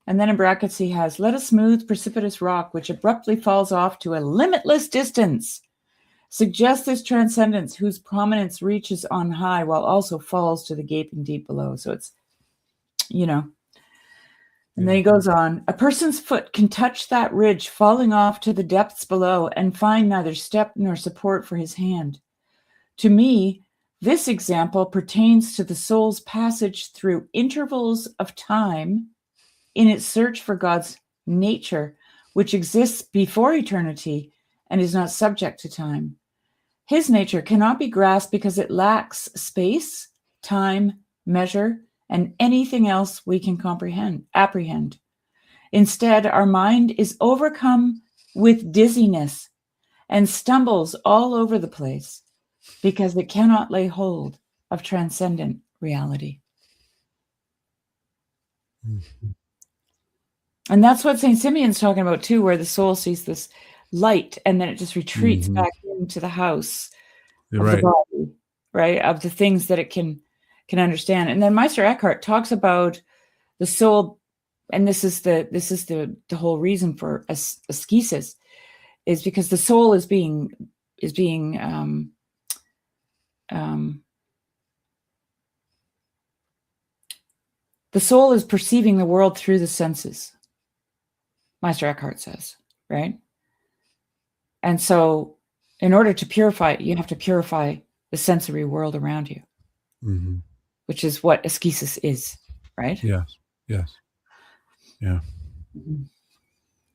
And then in brackets he has, let a smooth, precipitous rock which abruptly falls off to a limitless distance suggests this transcendence whose prominence reaches on high while also falls to the gaping deep below. So you know. And then he goes on, a person's foot can touch that ridge falling off to the depths below and find neither step nor support for his hand. To me, this example pertains to the soul's passage through intervals of time in its search for God's nature, which exists before eternity and is not subject to time. His nature cannot be grasped because it lacks space, time, measure, and anything else we can apprehend. Instead, our mind is overcome with dizziness and stumbles all over the place because it cannot lay hold of transcendent reality. Mm-hmm. And that's what St. Symeon's talking about too, where the soul sees this light and then it just retreats back into the house of the body, right? Of the things that it can understand. And then Meister Eckhart talks about the soul, and this is the whole reason for ascesis, is because the soul is being the soul is perceiving the world through the senses, Meister Eckhart says, right? And so in order to purify it, you have to purify the sensory world around you, which is what ascesis is, right? Yes. Yeah. Mm-hmm.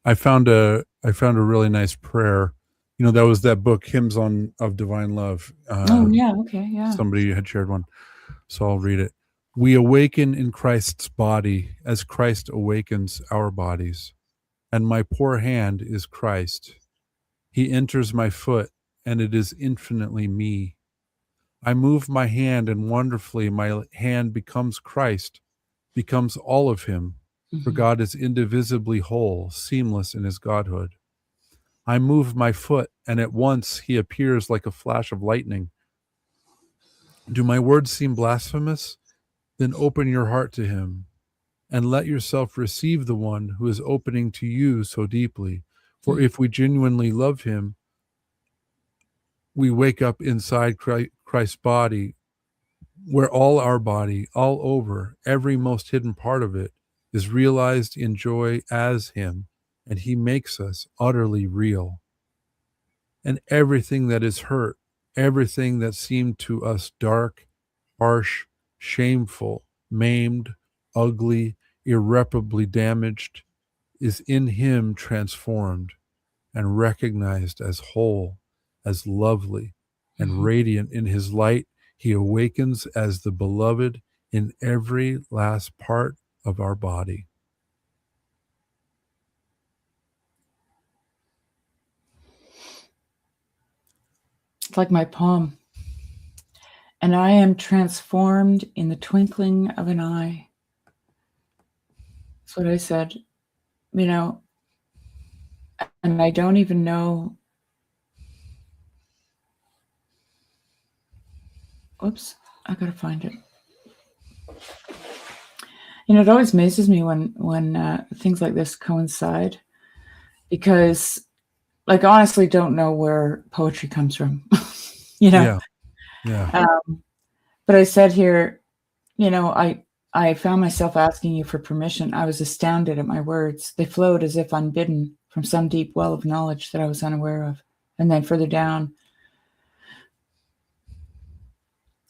I found a really nice prayer. You know, that was that book, Hymns of Divine Love. Somebody had shared one, so I'll read it. We awaken in Christ's body as Christ awakens our bodies, and my poor hand is Christ. He enters my foot, and it is infinitely me. I move my hand, and wonderfully my hand becomes Christ, becomes all of him, for God is indivisibly whole, seamless in his godhood. I move my foot, and at once he appears like a flash of lightning. Do my words seem blasphemous? Then open your heart to him, and let yourself receive the one who is opening to you so deeply. For if we genuinely love him, we wake up inside Christ's body, where all our body, all over, every most hidden part of it, is realized in joy as him, and he makes us utterly real. And everything that is hurt, everything that seemed to us dark, harsh, shameful, maimed, ugly, irreparably damaged, is in him transformed and recognized as whole, as lovely, and radiant in his light. He awakens as the beloved in every last part of our body. It's like my poem. And I am transformed in the twinkling of an eye. That's what I said, you know, and I don't even know. Whoops, I gotta find it. You know, it always amazes me when things like this coincide, because, like, honestly, don't know where poetry comes from, you know. Yeah. But I said here, you know, I found myself asking you for permission. I was astounded at my words. They flowed as if unbidden from some deep well of knowledge that I was unaware of. And then further down,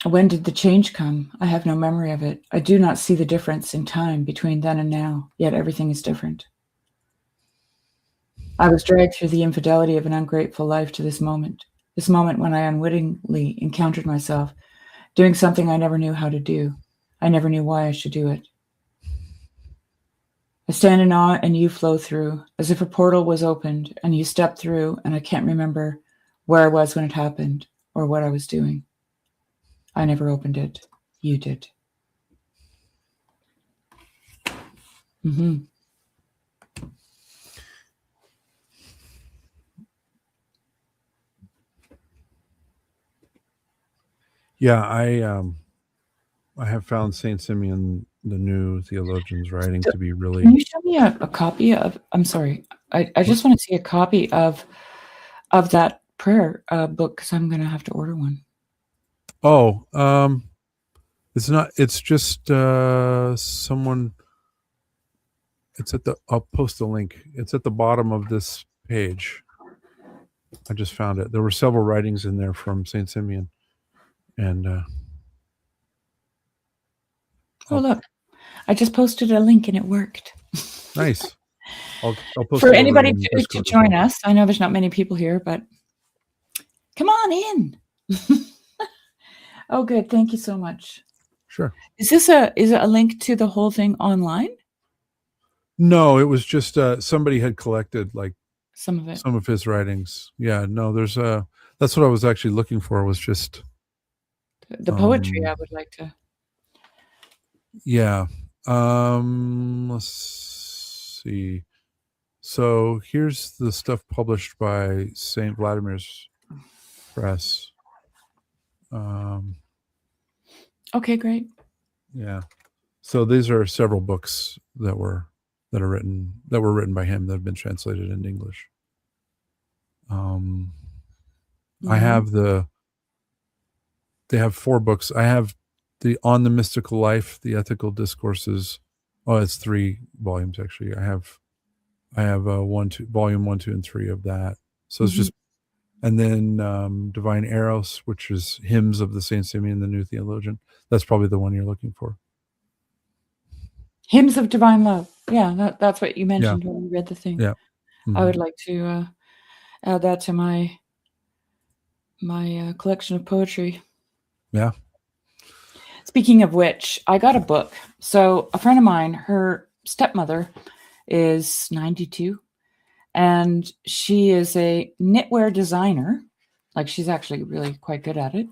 when did the change come? I have no memory of it. I do not see the difference in time between then and now, yet everything is different. I was dragged through the infidelity of an ungrateful life to this moment when I unwittingly encountered myself doing something I never knew how to do. I never knew why I should do it. I stand in awe and you flow through, as if a portal was opened and you stepped through, and I can't remember where I was when it happened or what I was doing. I never opened it. You did. Yeah, I have found St. Symeon, the new Theologian's writing, to be really... Can you show me a copy of... I'm sorry. I just want to see a copy of that prayer book, because I'm going to have to order one. Oh, It's not. It's just someone. It's at the. I'll post the link. It's at the bottom of this page. I just found it. There were several writings in there from Saint Symeon, and Oh, look, I just posted a link and it worked. nice. I'll post For it over anybody in to Discord as join well. us. I know there's not many people here, but come on in. Oh, good. Thank you so much. Sure. Is it a link to the whole thing online? No, it was just somebody had collected like Some of it. some of his writings. Yeah, no, there's that's what I was actually looking for, was just The poetry I would like to. yeah. Let's see. So here's the stuff published by St. Vladimir's Press. Okay, great. Yeah. So these are several books that were written by him that have been translated into English. I have they have 4 books. I have the On the Mystical Life, the Ethical Discourses. Oh, it's 3 volumes actually. I have volume 1, 2, and 3 of that. So it's just, and then Divine Eros, which is Hymns of the Saint Symeon, the New Theologian. That's probably the one you're looking for. Hymns of Divine Love. Yeah, that's what you mentioned when you read the thing. Yeah. I would like to add that to my collection of poetry. Yeah. Speaking of which, I got a book. So a friend of mine, her stepmother is 92, and she is a knitwear designer. Like, she's actually really quite good at it.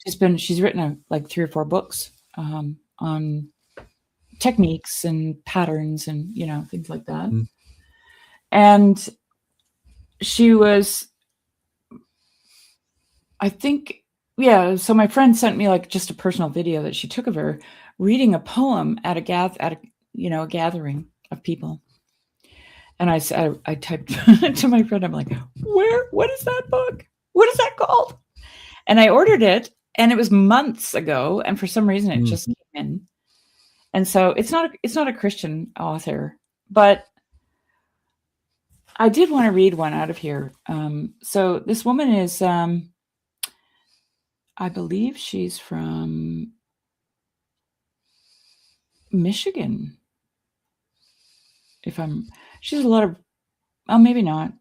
She's written like 3 or 4 books on techniques and patterns and things like that. And she was, I think, so my friend sent me like just a personal video that she took of her reading a poem at a gathering of people. And I typed to my friend, I'm like, what is that book? What is that called? And I ordered it, and it was months ago, and for some reason it just came in. And so it's not a Christian author, but I did want to read one out of here. So this woman is, I believe she's from Michigan. She's a lot of, maybe not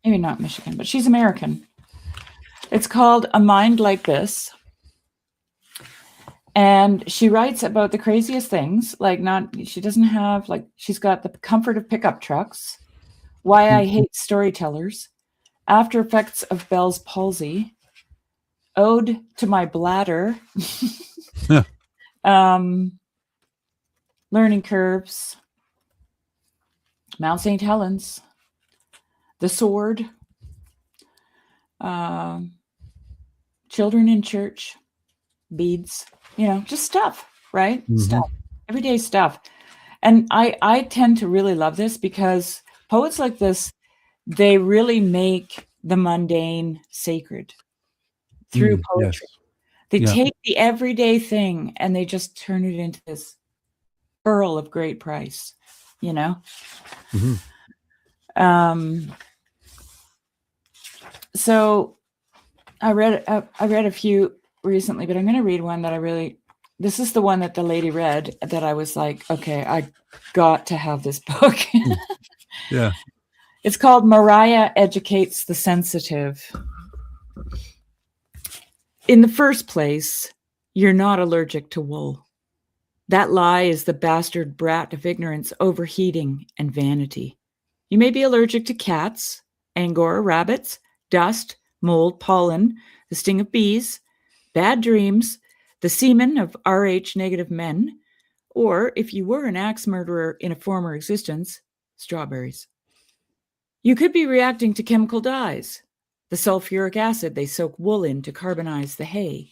Michigan, but she's American. It's called A Mind Like This. And she writes about the craziest things, she doesn't have, she's got the comfort of pickup trucks, why I hate storytellers, after effects of Bell's palsy, ode to my bladder, learning curves, Mount St. Helens, the sword, children in church, beads, just stuff, right? Stuff, everyday stuff. And I tend to really love this because poets like this, they really make the mundane sacred through poetry. Yes. They take the everyday thing and they just turn it into this pearl of great price, So I read a few recently, but I'm going to read one that this is the one that the lady read that I was like, okay, I got to have this book. Yeah. It's called Mariah Educates the Sensitive. In the first place, you're not allergic to wool. That lie is the bastard brat of ignorance, overheating, and vanity. You may be allergic to cats, angora rabbits, dust, mold, pollen, the sting of bees, bad dreams, the semen of Rh negative men, or if you were an axe murderer in a former existence, strawberries. You could be reacting to chemical dyes, the sulfuric acid they soak wool in to carbonize the hay,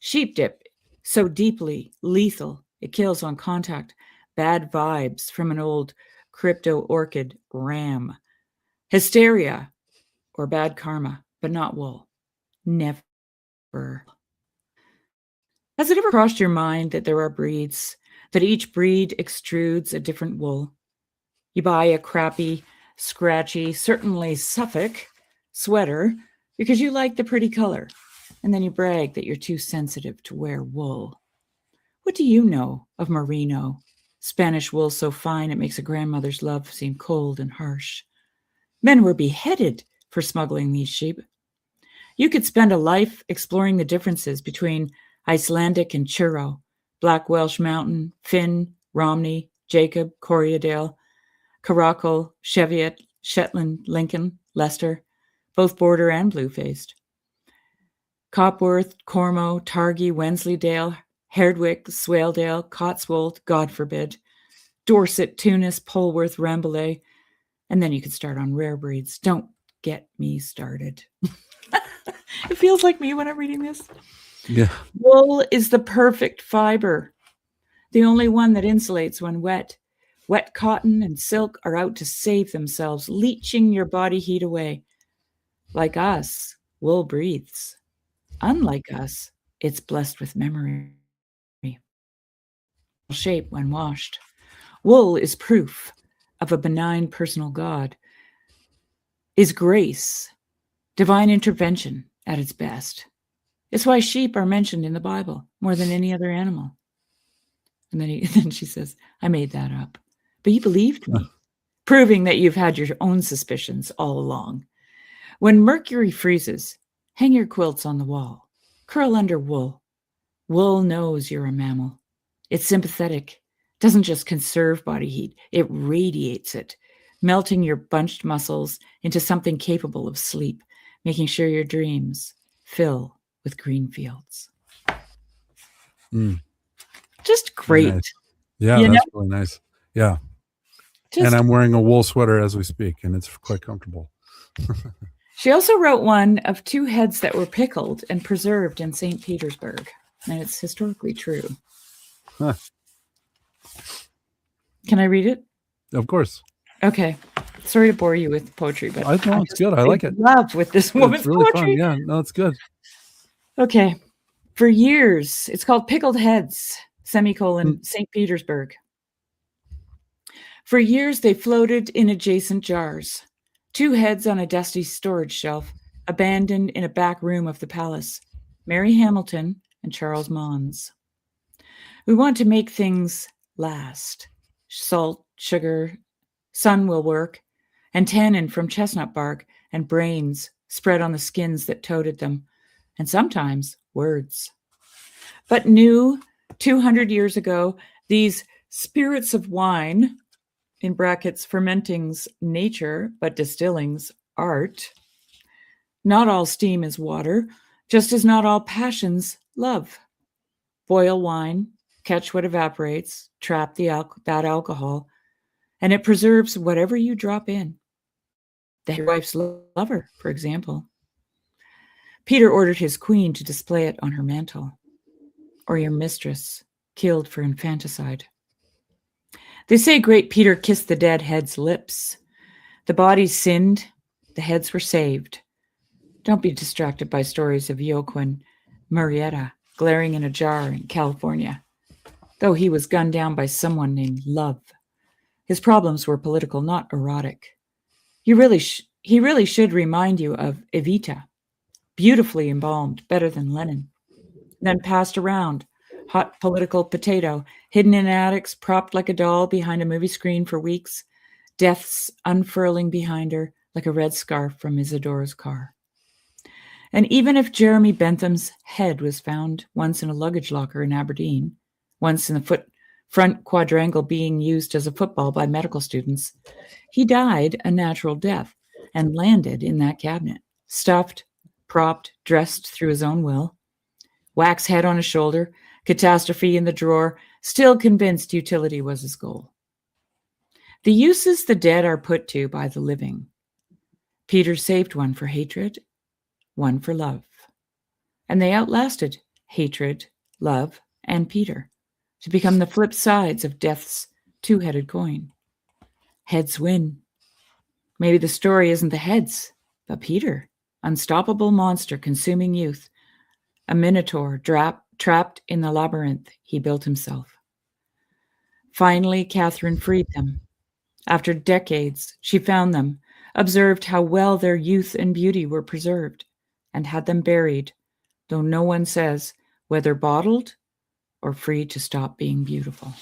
sheep dip, so deeply lethal it kills on contact, bad vibes from an old crypto orchid ram, hysteria, or bad karma, but not wool. Never. Has it ever crossed your mind that there are breeds, that each breed extrudes a different wool? You buy a crappy, scratchy, certainly Suffolk sweater because you like the pretty color, and then you brag that you're too sensitive to wear wool. What do you know of merino? Spanish wool so fine it makes a grandmother's love seem cold and harsh. Men were beheaded for smuggling these sheep. You could spend a life exploring the differences between Icelandic and Churro, Black Welsh Mountain, Finn, Romney, Jacob, Corriedale, Caracal, Cheviot, Shetland, Lincoln, Leicester, both border and blue-faced. Copworth, Cormo, Targhee, Wensleydale, Herdwick, Swaledale, Cotswold, God forbid, Dorset, Tunis, Polwarth, Rambouillet, and then you could start on rare breeds. Don't get me started. It feels like me when I'm reading this. Yeah. Wool is the perfect fiber, the only one that insulates when wet. Wet cotton and silk are out to save themselves, leaching your body heat away. Like us, wool breathes. Unlike us, it's blessed with memory. Shape when washed. Wool is proof of a benign personal God, is grace, divine intervention at its best. It's why sheep are mentioned in the Bible more than any other animal. And then she says, I made that up. But you believed me, proving that you've had your own suspicions all along. When Mercury freezes, hang your quilts on the wall. Curl under wool. Wool knows you're a mammal. It's sympathetic. Doesn't just conserve body heat. It radiates it, melting your bunched muscles into something capable of sleep, making sure your dreams fill with green fields. Just great. Nice. Yeah, that's really nice. Yeah. And I'm wearing a wool sweater as we speak, and it's quite comfortable. She also wrote one of 2 heads that were pickled and preserved in St. Petersburg, and it's historically true. Huh. Can I read it? Of course. Okay. Sorry to bore you with poetry, but I know it's good. I like it. Love with this woman's it's really poetry. Fun. Yeah, no, it's good. Okay. For years, it's called Pickled Heads, semicolon, St. Petersburg. For years, they floated in adjacent jars. 2 heads on a dusty storage shelf, abandoned in a back room of the palace. Mary Hamilton and Charles Mons. We want to make things last. Salt, sugar, sun will work, and tannin from chestnut bark, and brains spread on the skins that toted them, and sometimes words. But new, 200 years ago, these spirits of wine, in brackets, fermenting's nature, but distilling's art. Not all steam is water, just as not all passions love. Boil wine, catch what evaporates, trap that alcohol, and it preserves whatever you drop in. The wife's lover, for example. Peter ordered his queen to display it on her mantle, or your mistress, killed for infanticide. They say great Peter kissed the dead head's lips. The bodies sinned, the heads were saved. Don't be distracted by stories of Joaquin Murrieta glaring in a jar in California, though he was gunned down by someone named Love. His problems were political, not erotic. He really should remind you of Evita, beautifully embalmed, better than Lenin, then passed around, hot political potato, hidden in attics, propped like a doll behind a movie screen for weeks, deaths unfurling behind her like a red scarf from Isidora's car. And even if Jeremy Bentham's head was found once in a luggage locker in Aberdeen, once in the front quadrangle being used as a football by medical students, he died a natural death and landed in that cabinet, stuffed, propped, dressed through his own will, wax head on his shoulder, catastrophe in the drawer, still convinced utility was his goal. The uses the dead are put to by the living. Peter saved one for hatred, one for love. And they outlasted hatred, love, and Peter to become the flip sides of death's 2-headed coin. Heads win. Maybe the story isn't the heads, but Peter, unstoppable monster consuming youth, a minotaur trapped in the labyrinth he built himself. Finally, Catherine freed them. After decades, she found them, observed how well their youth and beauty were preserved, and had them buried, though no one says whether bottled or free to stop being beautiful.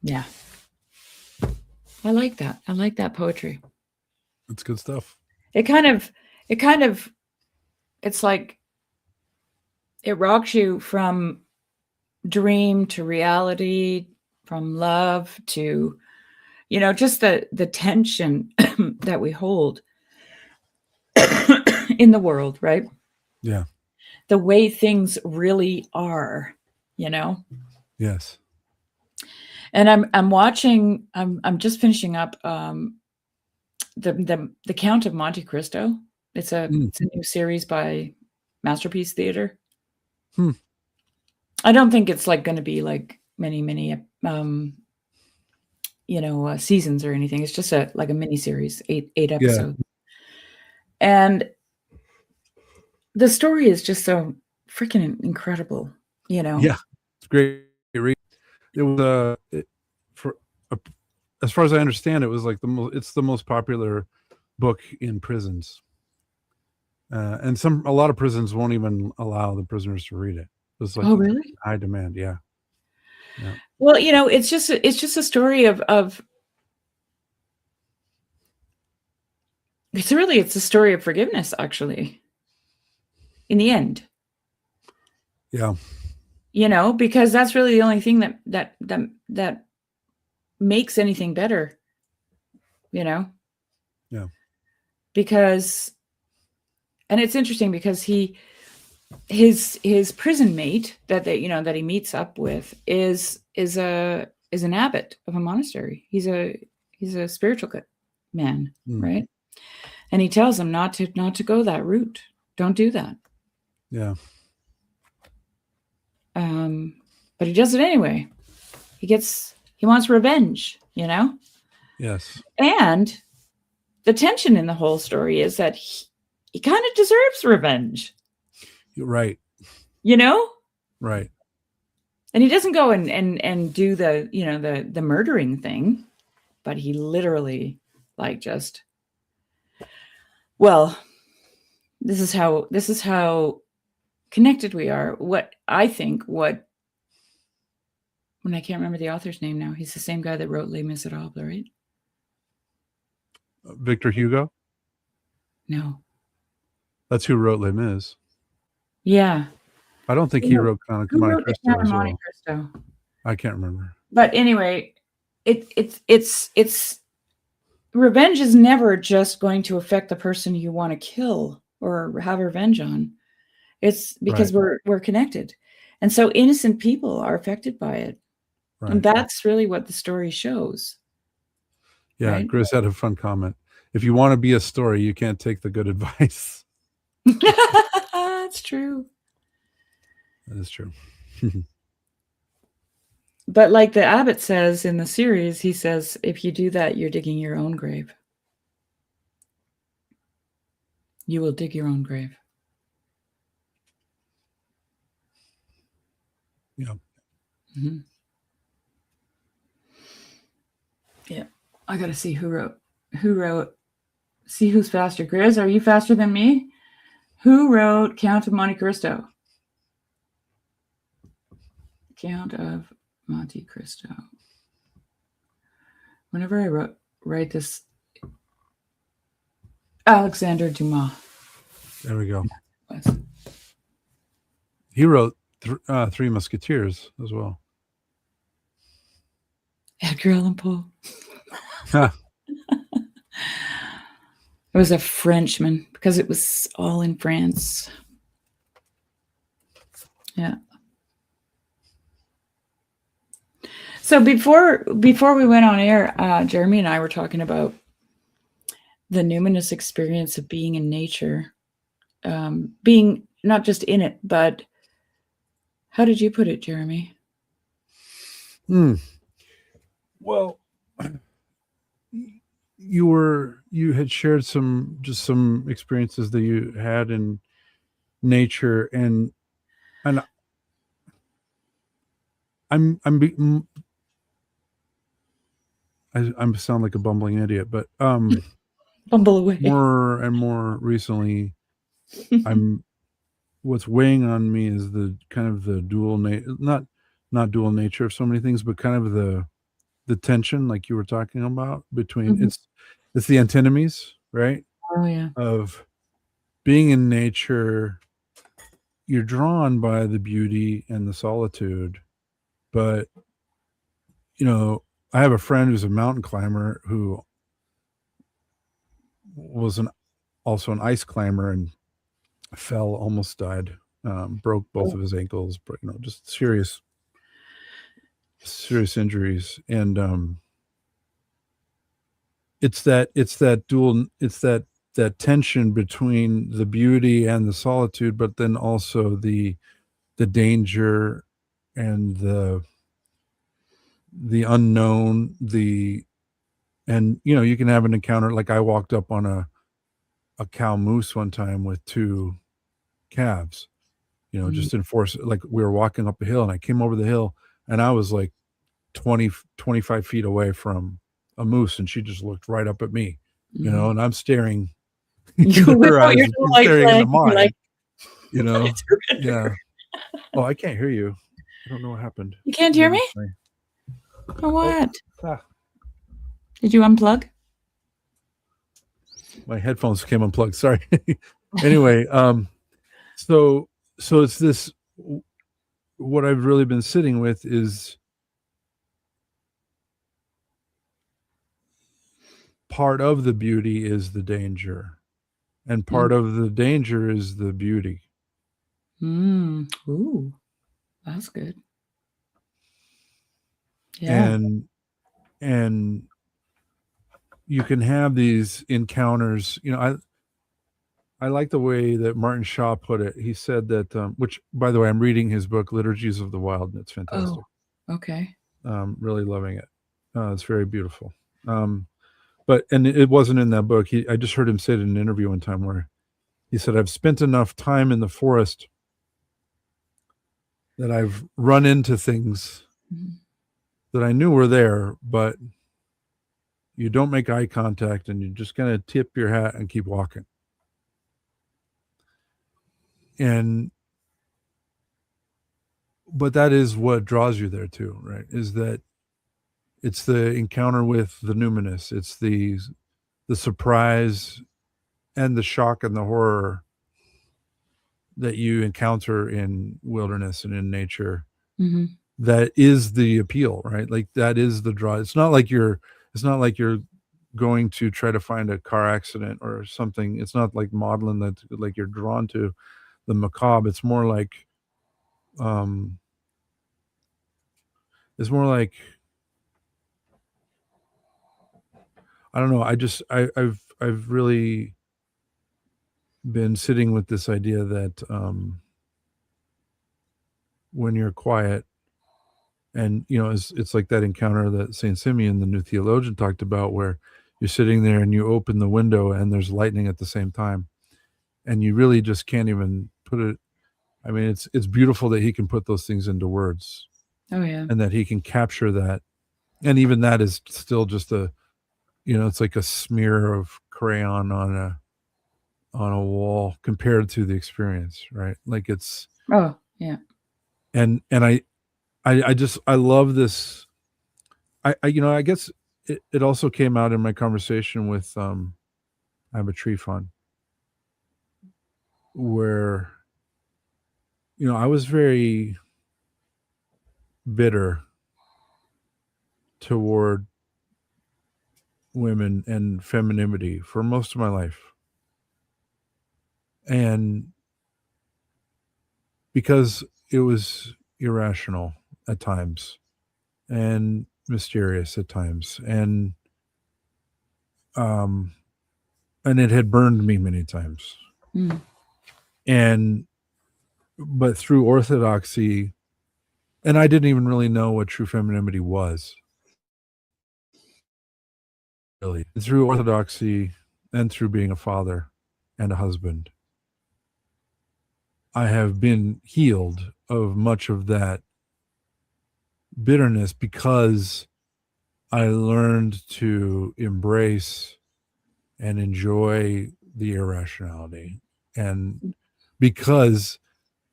Yeah. I like that. I like that poetry. It's good stuff. It's like it rocks you from dream to reality, from love to, just the tension that we hold in the world, right? Yeah. The way things really are, Yes. And I'm just finishing up the Count of Monte Cristo. It's a new series by Masterpiece Theater. I don't think it's like going to be like many seasons or anything. It's just like a mini series, eight episodes. Yeah. And the story is just so freaking incredible, Yeah, it's great. It was as far as I understand, it was like it's the most popular book in prisons, and a lot of prisons won't even allow the prisoners to read it. It's like, oh, really? High demand, yeah. Well, it's just a story of it's a story of forgiveness, actually. In the end, yeah, because that's really the only thing that makes anything better, Yeah. Because, and it's interesting because his prison mate that he meets up with is an abbot of a monastery. He's a spiritual man, right? And he tells him not to go that route. Don't do that. Yeah. But he does it anyway. He wants revenge, Yes. And the tension in the whole story is that he kind of deserves revenge. Right. Right. And he doesn't go and do the murdering thing, but he literally this is how connected we are. When I can't remember the author's name now. He's the same guy that wrote Les Miserables, right? Victor Hugo? No. That's who wrote Les Mis. Yeah. I don't think he wrote Count of Monte Cristo as well. Cristo? I can't remember. But anyway, it's revenge is never just going to affect the person you want to kill or have revenge on. It's because we're connected. And so innocent people are affected by it. Right. And that's really what the story shows. Yeah, right? Chris had a fun comment. If you want to be a story, you can't take the good advice. That's true. That is true. But like the abbot says in the series, he says, if you do that, you're digging your own grave. You will dig your own grave. Yeah. Mm-hmm. Yeah. I got to see who wrote. See who's faster. Grizz, are you faster than me? Who wrote Count of Monte Cristo? Count of Monte Cristo. Whenever I write this, Alexander Dumas. There we go. He wrote Three Musketeers as well. Edgar Allan Poe. It was a Frenchman because it was all in France. Yeah. So before we went on air, Jeremy and I were talking about the numinous experience of being in nature, being not just in it, but how did you put it, Jeremy? Well, you had shared some experiences that you had in nature, and I'm I sound like a bumbling idiot, but Bumble away. more and more recently, what's weighing on me is the kind of the not dual nature of so many things, but kind of the tension, like you were talking about, between Mhm. it's the antinomies, right? Oh yeah. Of being in nature, you're drawn by the beauty and the solitude, but I have a friend who's a mountain climber who was also an ice climber and fell, almost died, broke both Oh. of his ankles, but just serious injuries. And it's that tension between the beauty and the solitude, but then also the danger and the unknown, and you can have an encounter. Like I walked up on a cow moose one time with two calves, Mm. just enforce it. Like we were walking up a hill and I came over the hill and I was like 25 feet away from a moose, and she just looked right up at me, Mhm. and I'm staring You into whip her out eyes your and little she's white staring into flag, and you're like, mine. "I surrender." Yeah. Oh, I can't hear you. I don't know what happened. You can't hear me? For what? Did you unplug? My headphones came unplugged. Sorry. Anyway, so it's this. What I've really been sitting with is part of the beauty is the danger, and part of the danger is the beauty. Ooh, that's good. Yeah. And you can have these encounters. I like the way that Martin Shaw put it. He said that, which, by the way, I'm reading his book, Liturgies of the Wild, and it's fantastic. Oh, okay. Really loving it. It's very beautiful. And it wasn't in that book. I just heard him say it in an interview one time where he said, I've spent enough time in the forest that I've run into things that I knew were there, but you don't make eye contact and you just kind of tip your hat and keep walking. But that is what draws you there too, right? Is that it's the encounter with the numinous. It's the surprise and the shock and the horror that you encounter in wilderness and in nature. Mm-hmm. That is the appeal, right? Like that is the draw. It's not like you're going to try to find a car accident or something. It's not like maudlin that like you're drawn to the macabre. It's more like I don't know. I've really been sitting with this idea that when you're quiet, and it's like that encounter that Saint Symeon, the new theologian, talked about, where you're sitting there and you open the window and there's lightning at the same time, and you really just can't even put it. I mean, it's beautiful that he can put those things into words. Oh yeah. And that he can capture that, and even that is still just it's like a smear of crayon on a wall compared to the experience, right? Like it's Oh yeah. and I love this. I guess it also came out in my conversation with I have a tree fund where I was very bitter toward women and femininity for most of my life, and because it was irrational at times and mysterious at times, um and it had burned me many times. And but through orthodoxy, and I didn't even really know what true femininity was, really, through orthodoxy and through being a father and a husband, I have been healed of much of that bitterness because I learned to embrace and enjoy the irrationality. And because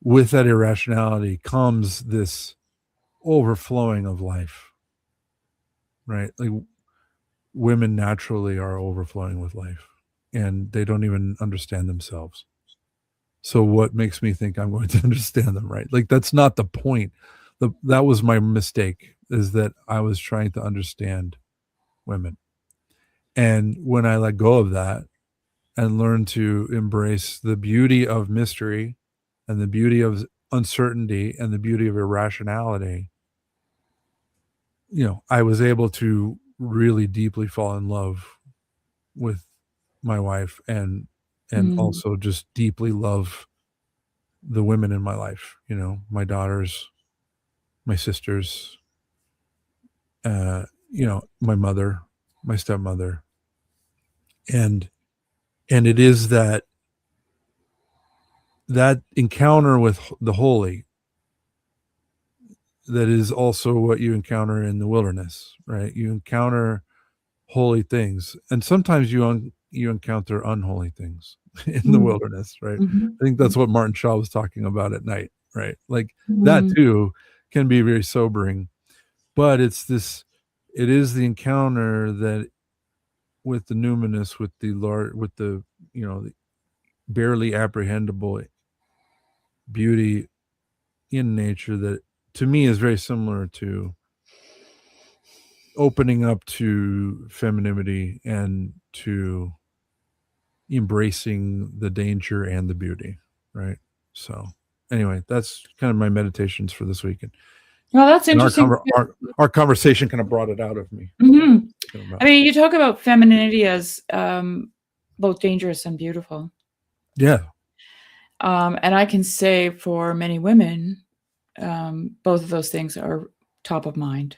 with that irrationality comes this overflowing of life, right? Like women naturally are overflowing with life and they don't even understand themselves. So what makes me think I'm going to understand them, right? Like that's not the point. That was my mistake, is that I was trying to understand women. And when I let go of that and learn to embrace the beauty of mystery and the beauty of uncertainty and the beauty of irrationality, I was able to really deeply fall in love with my wife and also just deeply love the women in my life, my daughters, my sisters, my mother, my stepmother. And it is that encounter with the holy that is also what you encounter in the wilderness, right? You encounter holy things, and sometimes you encounter unholy things in the wilderness, right? I think that's what Martin Shaw was talking about at night, right? Like that too can be very sobering, but it is the encounter that with the numinous, with the large, with the the barely apprehendable beauty in nature that to me is very similar to opening up to femininity and to embracing the danger and the beauty, right? So anyway, that's kind of my meditations for this weekend. Well, that's interesting. Our conversation kind of brought it out of me. I mean, you talk about femininity as both dangerous and beautiful. Yeah. And I can say for many women, both of those things are top of mind,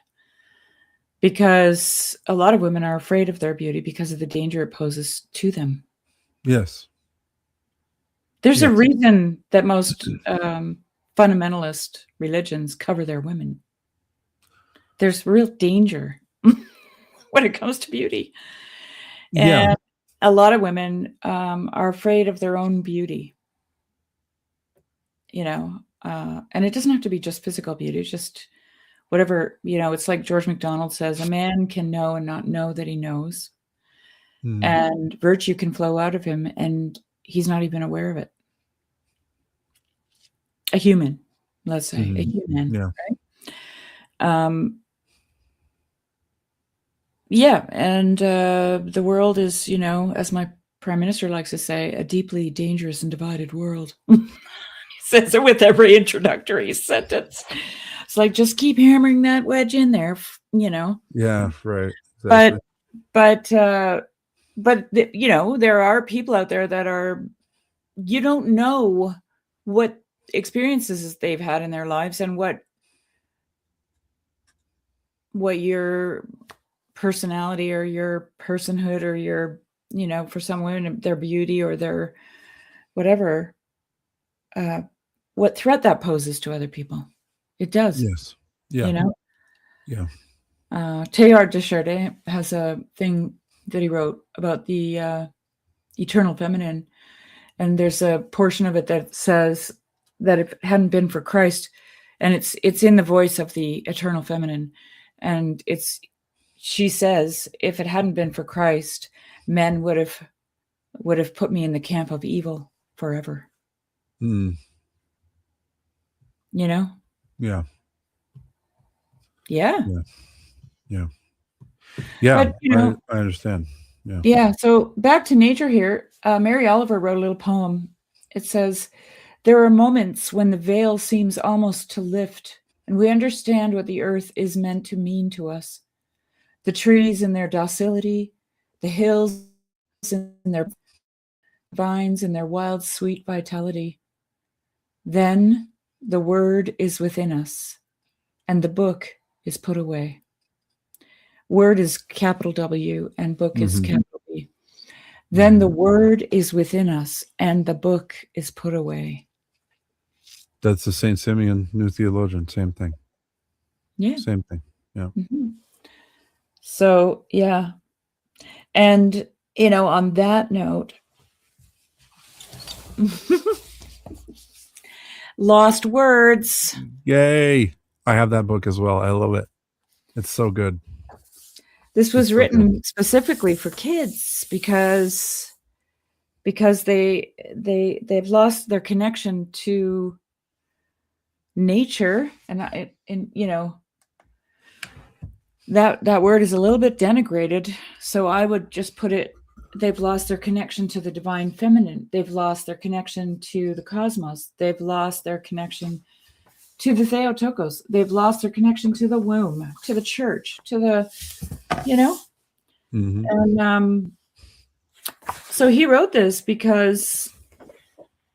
because a lot of women are afraid of their beauty because of the danger it poses to them. Yes. There's a reason that most fundamentalist religions cover their women. There's real danger when it comes to beauty. And a lot of women are afraid of their own beauty, and it doesn't have to be just physical beauty. It's just whatever, it's like George MacDonald says, a man can know and not know that he knows. And virtue can flow out of him and he's not even aware of it. A human, let's say, a human, right? Yeah, and the world is, as my prime minister likes to say, a deeply dangerous and divided world. He says it with every introductory sentence. It's like, just keep hammering that wedge in there, Yeah, right. Exactly. But there are people out there that you don't know what experiences they've had in their lives and what your personality or your personhood or your, for some women, their beauty or their whatever, what threat that poses to other people. It does. Yes. Yeah. Yeah. Teilhard de Chardin has a thing that he wrote about the eternal feminine. And there's a portion of it that says that if it hadn't been for Christ, and it's in the voice of the eternal feminine, and she says, if it hadn't been for Christ, men would have put me in the camp of evil forever. Yeah. Yeah. Yeah. But, I understand. Yeah. Yeah. So back to nature here. Mary Oliver wrote a little poem. It says, there are moments when the veil seems almost to lift, and we understand what the earth is meant to mean to us. The trees in their docility, the hills in their vines in their wild, sweet vitality. Then the word is within us, and the book is put away. word is capital W and book is Mhm. capital B. Then the Mhm. word is within us and the book is put away. That's the Saint Symeon, New Theologian. Same thing. Yeah. Same thing. Yeah. Mhm. So, yeah. And, on that note, Lost Words. Yay! I have that book as well. I love it. It's so good. This was It's so written good. specifically for kids because they've lost their connection to nature, and that word is a little bit denigrated, so I would just put it, they've lost their connection to the divine feminine, they've lost their connection to the cosmos, they've lost their connection to the Theotokos, they've lost their connection to the womb, to the church, to the Mhm. and so he wrote this because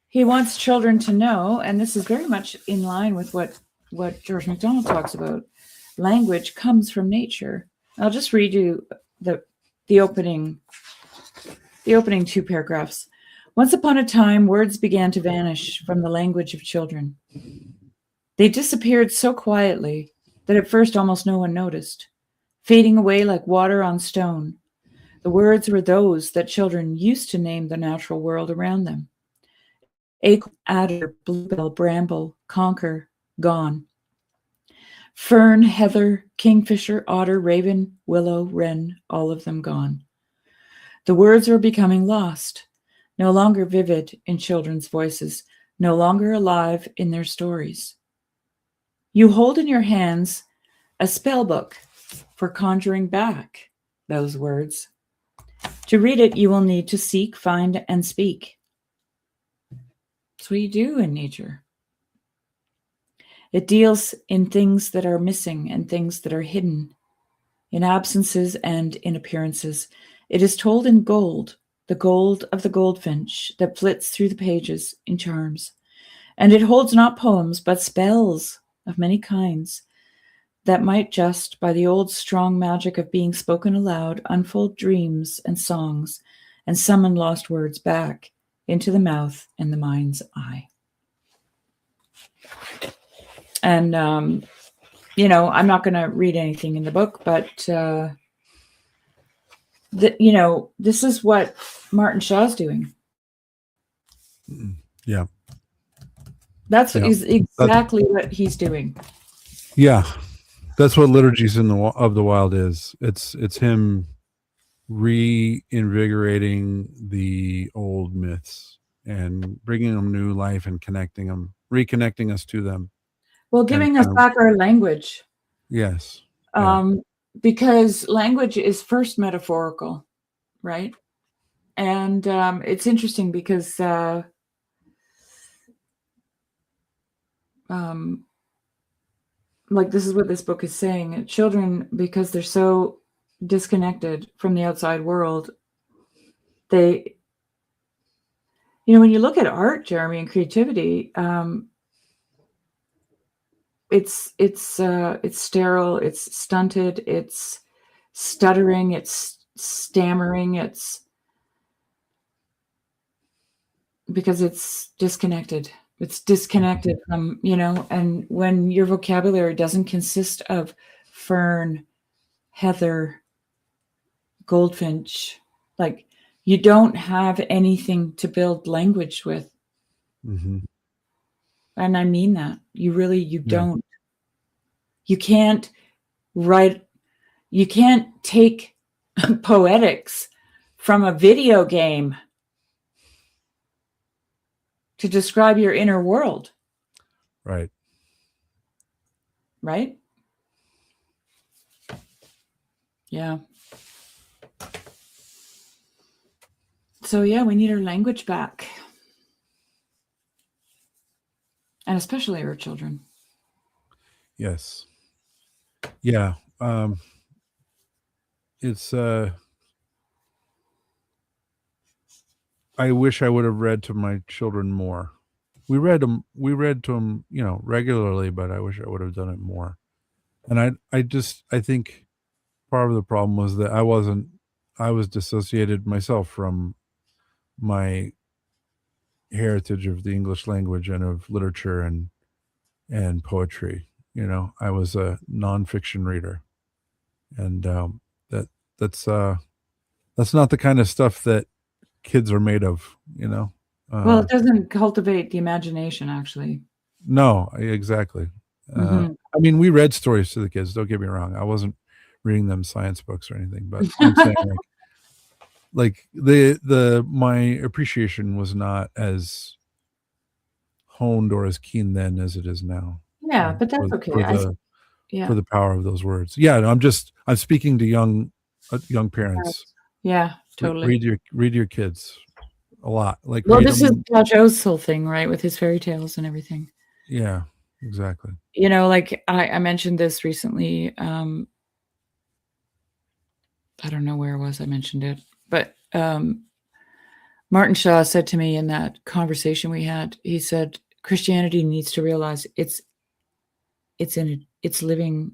he wants children to know, and this is very much in line with what George MacDonald talks about. Language comes from nature. I'll just read you the opening 2 paragraphs. Once upon a time, words began to vanish from the language of children. They disappeared so quietly that at first almost no one noticed, fading away like water on stone. The words were those that children used to name the natural world around them. Acorn, adder, bluebell, bramble, conker, gone. Fern, heather, kingfisher, otter, raven, willow, wren, all of them gone. The words were becoming lost, no longer vivid in children's voices, no longer alive in their stories. You hold in your hands a spell book for conjuring back those words. To read it, you will need to seek, find, and speak. That's what you do in nature. It deals in things that are missing and things that are hidden, in absences and in appearances. It is told in gold, the gold of the goldfinch that flits through the pages in charms. And it holds not poems, but spells of many kinds that might just, by the old strong magic of being spoken aloud, unfold dreams and songs and summon lost words back into the mouth and the mind's eye. And, I'm not going to read anything in the book, but, this is what Martin Shaw's doing. Yeah. That's exactly what he's doing. Yeah. That's what Liturgies of the Wild is. It's him reinvigorating the old myths and bringing them new life and reconnecting us to them. Well, giving us back our language. Yes. Because language is first metaphorical, right? And it's interesting because like this is what this book is saying. Children, because they're so disconnected from the outside world, they, when you look at art, Jeremy, and creativity, it's sterile, it's stunted, it's stuttering, it's stammering, it's because it's disconnected. It's disconnected from, and when your vocabulary doesn't consist of fern, heather, goldfinch, like you don't have anything to build language with. Mm-hmm. And I mean that. You don't. You can't write, you can't take poetics from a video game to describe your inner world. Right. Right? Yeah. So yeah, we need our language back. And especially our children. Yes. Yeah. It's I wish I would have read to my children more. We read to them, regularly, but I wish I would have done it more. And I think part part of the problem was that I was dissociated myself from my heritage of the English language and of literature and poetry. I was a nonfiction reader, and that that's not the kind of stuff that kids are made of. Well, it doesn't cultivate the imagination, actually. No, exactly. I mean, we read stories to the kids. Don't get me wrong. I wasn't reading them science books or anything, but I'm saying like my appreciation was not as honed or as keen then as it is now. Yeah, but that's okay. For the power of those words. Yeah, I'm speaking to young parents. Yeah, totally. Read your kids a lot. Like, well, this is Joe's whole thing, right, with his fairy tales and everything. Yeah, exactly. Like I mentioned this recently. I don't know where it was I mentioned it, but Martin Shaw said to me in that conversation we had, he said, Christianity needs to realize it's living,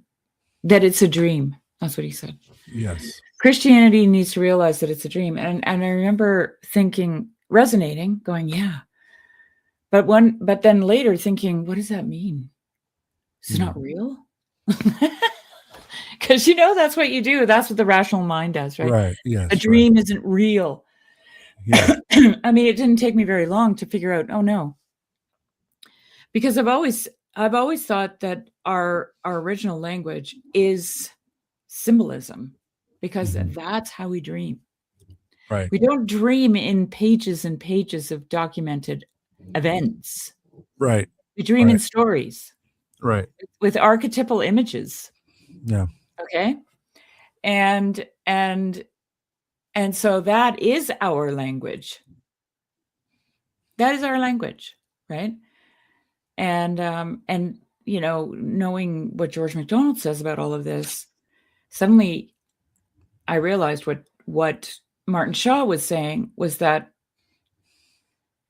that it's a dream. That's what he said. Yes. Christianity needs to realize that it's a dream. And I remember thinking, resonating, going, yeah. But then later thinking, what does that mean? It's not real? Because that's what you do. That's what the rational mind does, right? Right. Yes. A dream isn't real. Yeah. I mean, it didn't take me very long to figure out, oh no. Because I've always thought that our original language is symbolism, because that's how we dream. Right. We don't dream in pages and pages of documented events. Right. We dream in stories. Right. With archetypal images. Yeah. Okay. And so that is our language. That is our language, right? And knowing what George MacDonald says about all of this, suddenly I realized what Martin Shaw was saying was that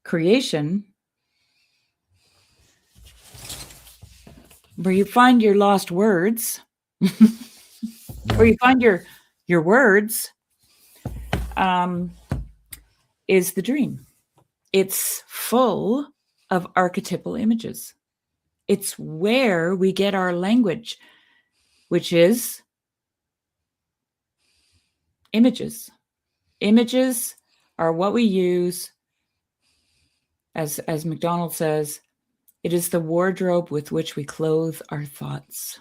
creation, where you find your lost words, where you find your words, is the dream. It's full of archetypal images. It's where we get our language, which is images. Images are what we use, as MacDonald says, it is the wardrobe with which we clothe our thoughts.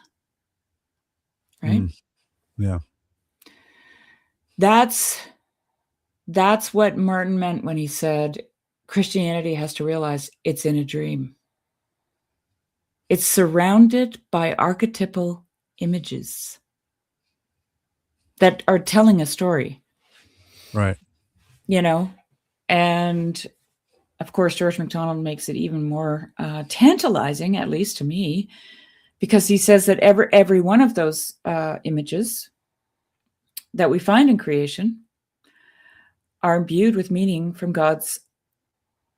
Right? Yeah. That's what Martin meant when he said Christianity has to realize it's in a dream. It's surrounded by archetypal images that are telling a story. Right. And of course, George MacDonald makes it even more tantalizing, at least to me, because he says that every one of those images that we find in creation are imbued with meaning from God,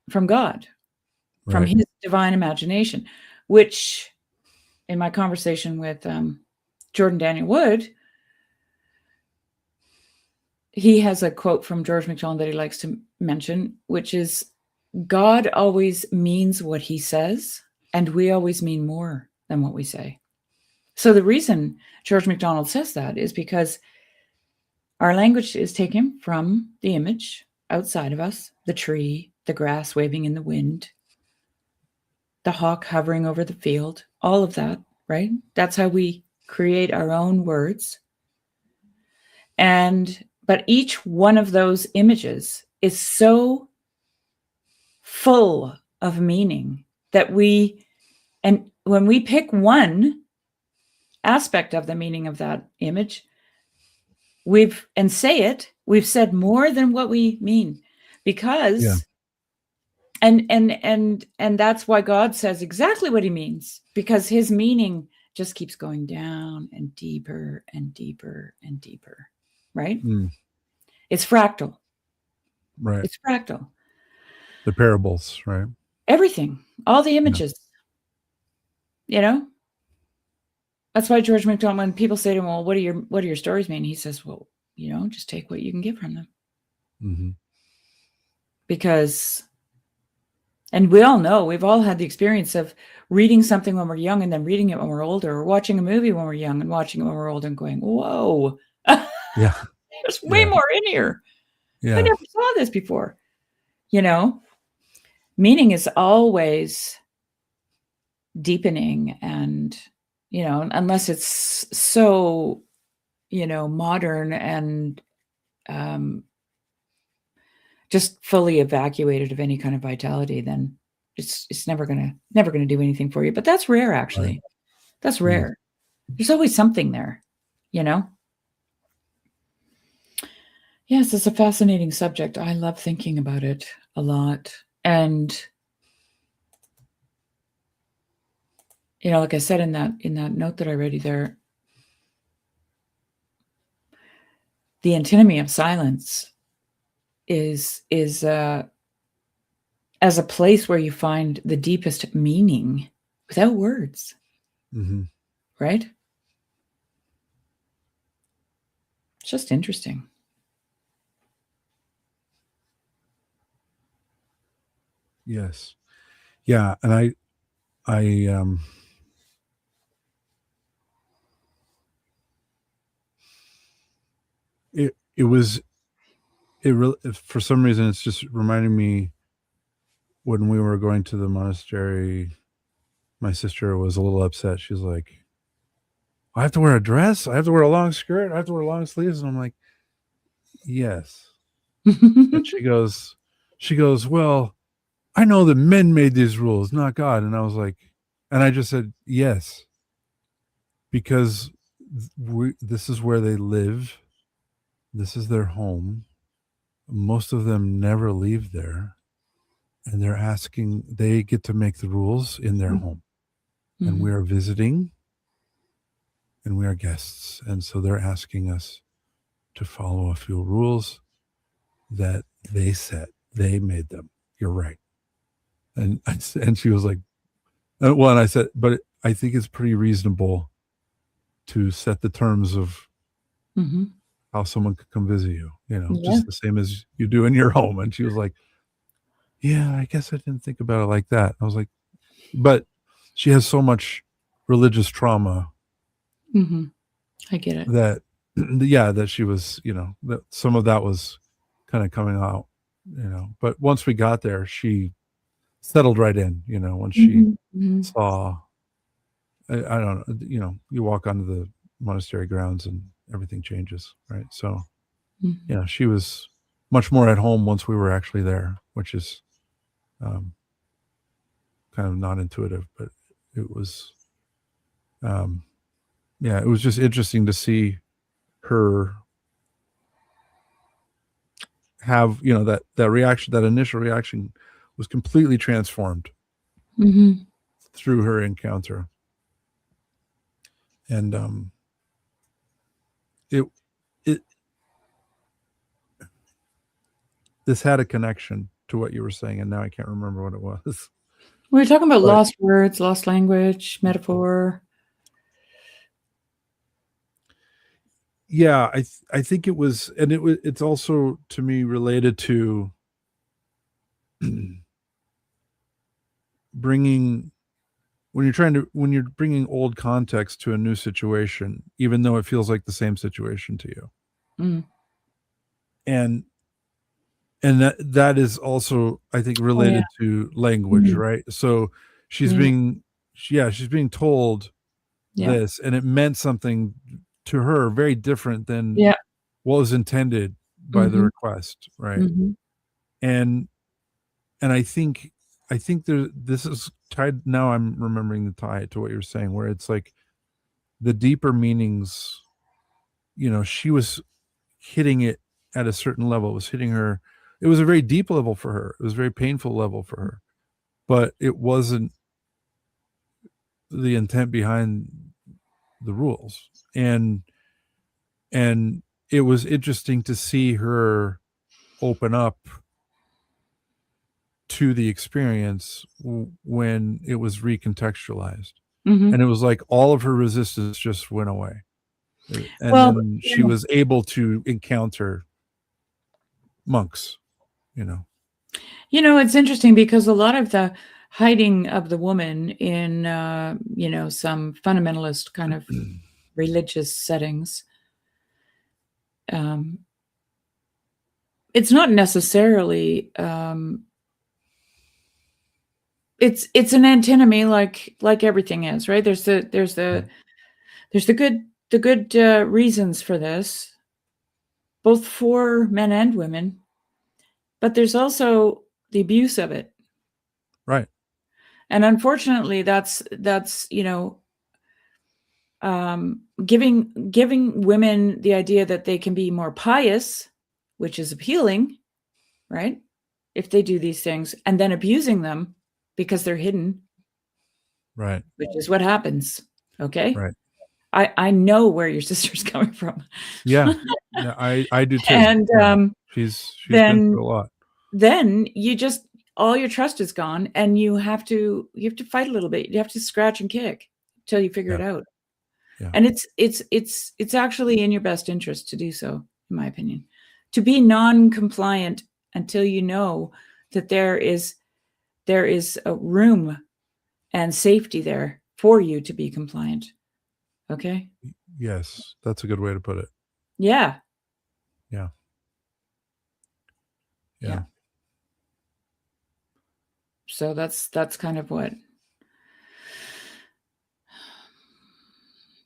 from his divine imagination, which in my conversation with Jordan Daniel Wood, he has a quote from George MacDonald that he likes to mention, which is, God always means what he says, and we always mean more than what we say. So the reason George MacDonald says that is because our language is taken from the image outside of us, the tree, the grass waving in the wind, the hawk hovering over the field, all of that, right? That's how we create our own words. But each one of those images is so full of meaning that when we pick one aspect of the meaning of that image, we've said more than what we mean, because and that's why God says exactly what he means, because his meaning just keeps going down and deeper and deeper and deeper, right? It's fractal. Right. It's fractal. The parables, right? Everything, all the images, That's why George MacDonald, when people say to him, well, what do your stories mean? He says, well, just take what you can get from them. Mm-hmm. Because, and we all know, we've all had the experience of reading something when we're young and then reading it when we're older, or watching a movie when we're young and watching it when we're older and going, whoa, Yeah. there's way more in here. Yeah. I never saw this before. Meaning is always deepening, and unless it's so modern and just fully evacuated of any kind of vitality, then it's never gonna do anything for you. But that's rare, actually. Right. That's rare. There's always something there. Yes, it's a fascinating subject. I love thinking about it a lot. And like I said in that note that I read you there, the antinomy of silence is as a place where you find the deepest meaning without words. Mm-hmm. Right? It's just interesting. Yes. Yeah, and for some reason it's just reminding me when we were going to the monastery, my sister was a little upset. She's like, I have to wear a dress? I have to wear a long skirt? I have to wear long sleeves? And I'm like, yes. And she goes, well, I know that men made these rules, not God. And I was like, and I just said, yes, because this is where they live. This is their home. Most of them never leave there. And they get to make the rules in their home. Mm-hmm. And we are visiting and we are guests. And so they're asking us to follow a few rules that they set. They made them. You're right. And she was like, well, and I said, but I think it's pretty reasonable to set the terms of how someone could come visit you, just the same as you do in your home. And she was like, yeah, I guess I didn't think about it like that. I was like, but she has so much religious trauma. Mm-hmm. I get it. That she was, that some of that was kind of coming out, but once we got there, she settled right in, when she saw, I don't know, you walk onto the monastery grounds and everything changes, right? So, she was much more at home once we were actually there, which is kind of non-intuitive, but it was, it was just interesting to see her have, that reaction, that initial reaction was completely transformed through her encounter. And this had a connection to what you were saying, and now I can't remember what it was. We were talking about lost words, lost language, metaphor. Yeah, I think it was, and it's also to me related to bringing, when you're bringing old context to a new situation, even though it feels like the same situation to you. And that is also, I think, related to language, right? So she's being told this, and it meant something to her very different than what was intended by the request, right? And I think this is tied, now I'm remembering the tie to what you're saying, where it's like the deeper meanings, she was hitting it at a certain level. It was hitting her. It was a very deep level for her. It was a very painful level for her, but it wasn't the intent behind the rules. And it was interesting to see her open up to the experience when it was recontextualized. Mhm. And it was like all of her resistance just went away. And Well, then she was able to encounter monks, you know. it's interesting because a lot of the hiding of the woman in, some fundamentalist kind of religious settings, it's not necessarily, it's an antinomy like everything is, right? There's the good reasons for this, both for men and women, but there's also the abuse of it. Right. And unfortunately, that's giving women the idea that they can be more pious, which is appealing, right? If they do these things, and then abusing them because they're hidden, Right. which is what happens. Okay. Right. I know where your sister's coming from. Yeah. Yeah, I do too. And Yeah. She's been then through a lot. then you just all your trust is gone, and you have to fight a little bit. You have to scratch and kick till you figure it Yeah. out. Yeah. And it's actually in your best interest to do so, in my opinion, to be non-compliant until you know that there is a room and safety there for you to be compliant. Okay? Yes, that's a good way to put it. Yeah. Yeah. Yeah. Yeah. So that's kind of what,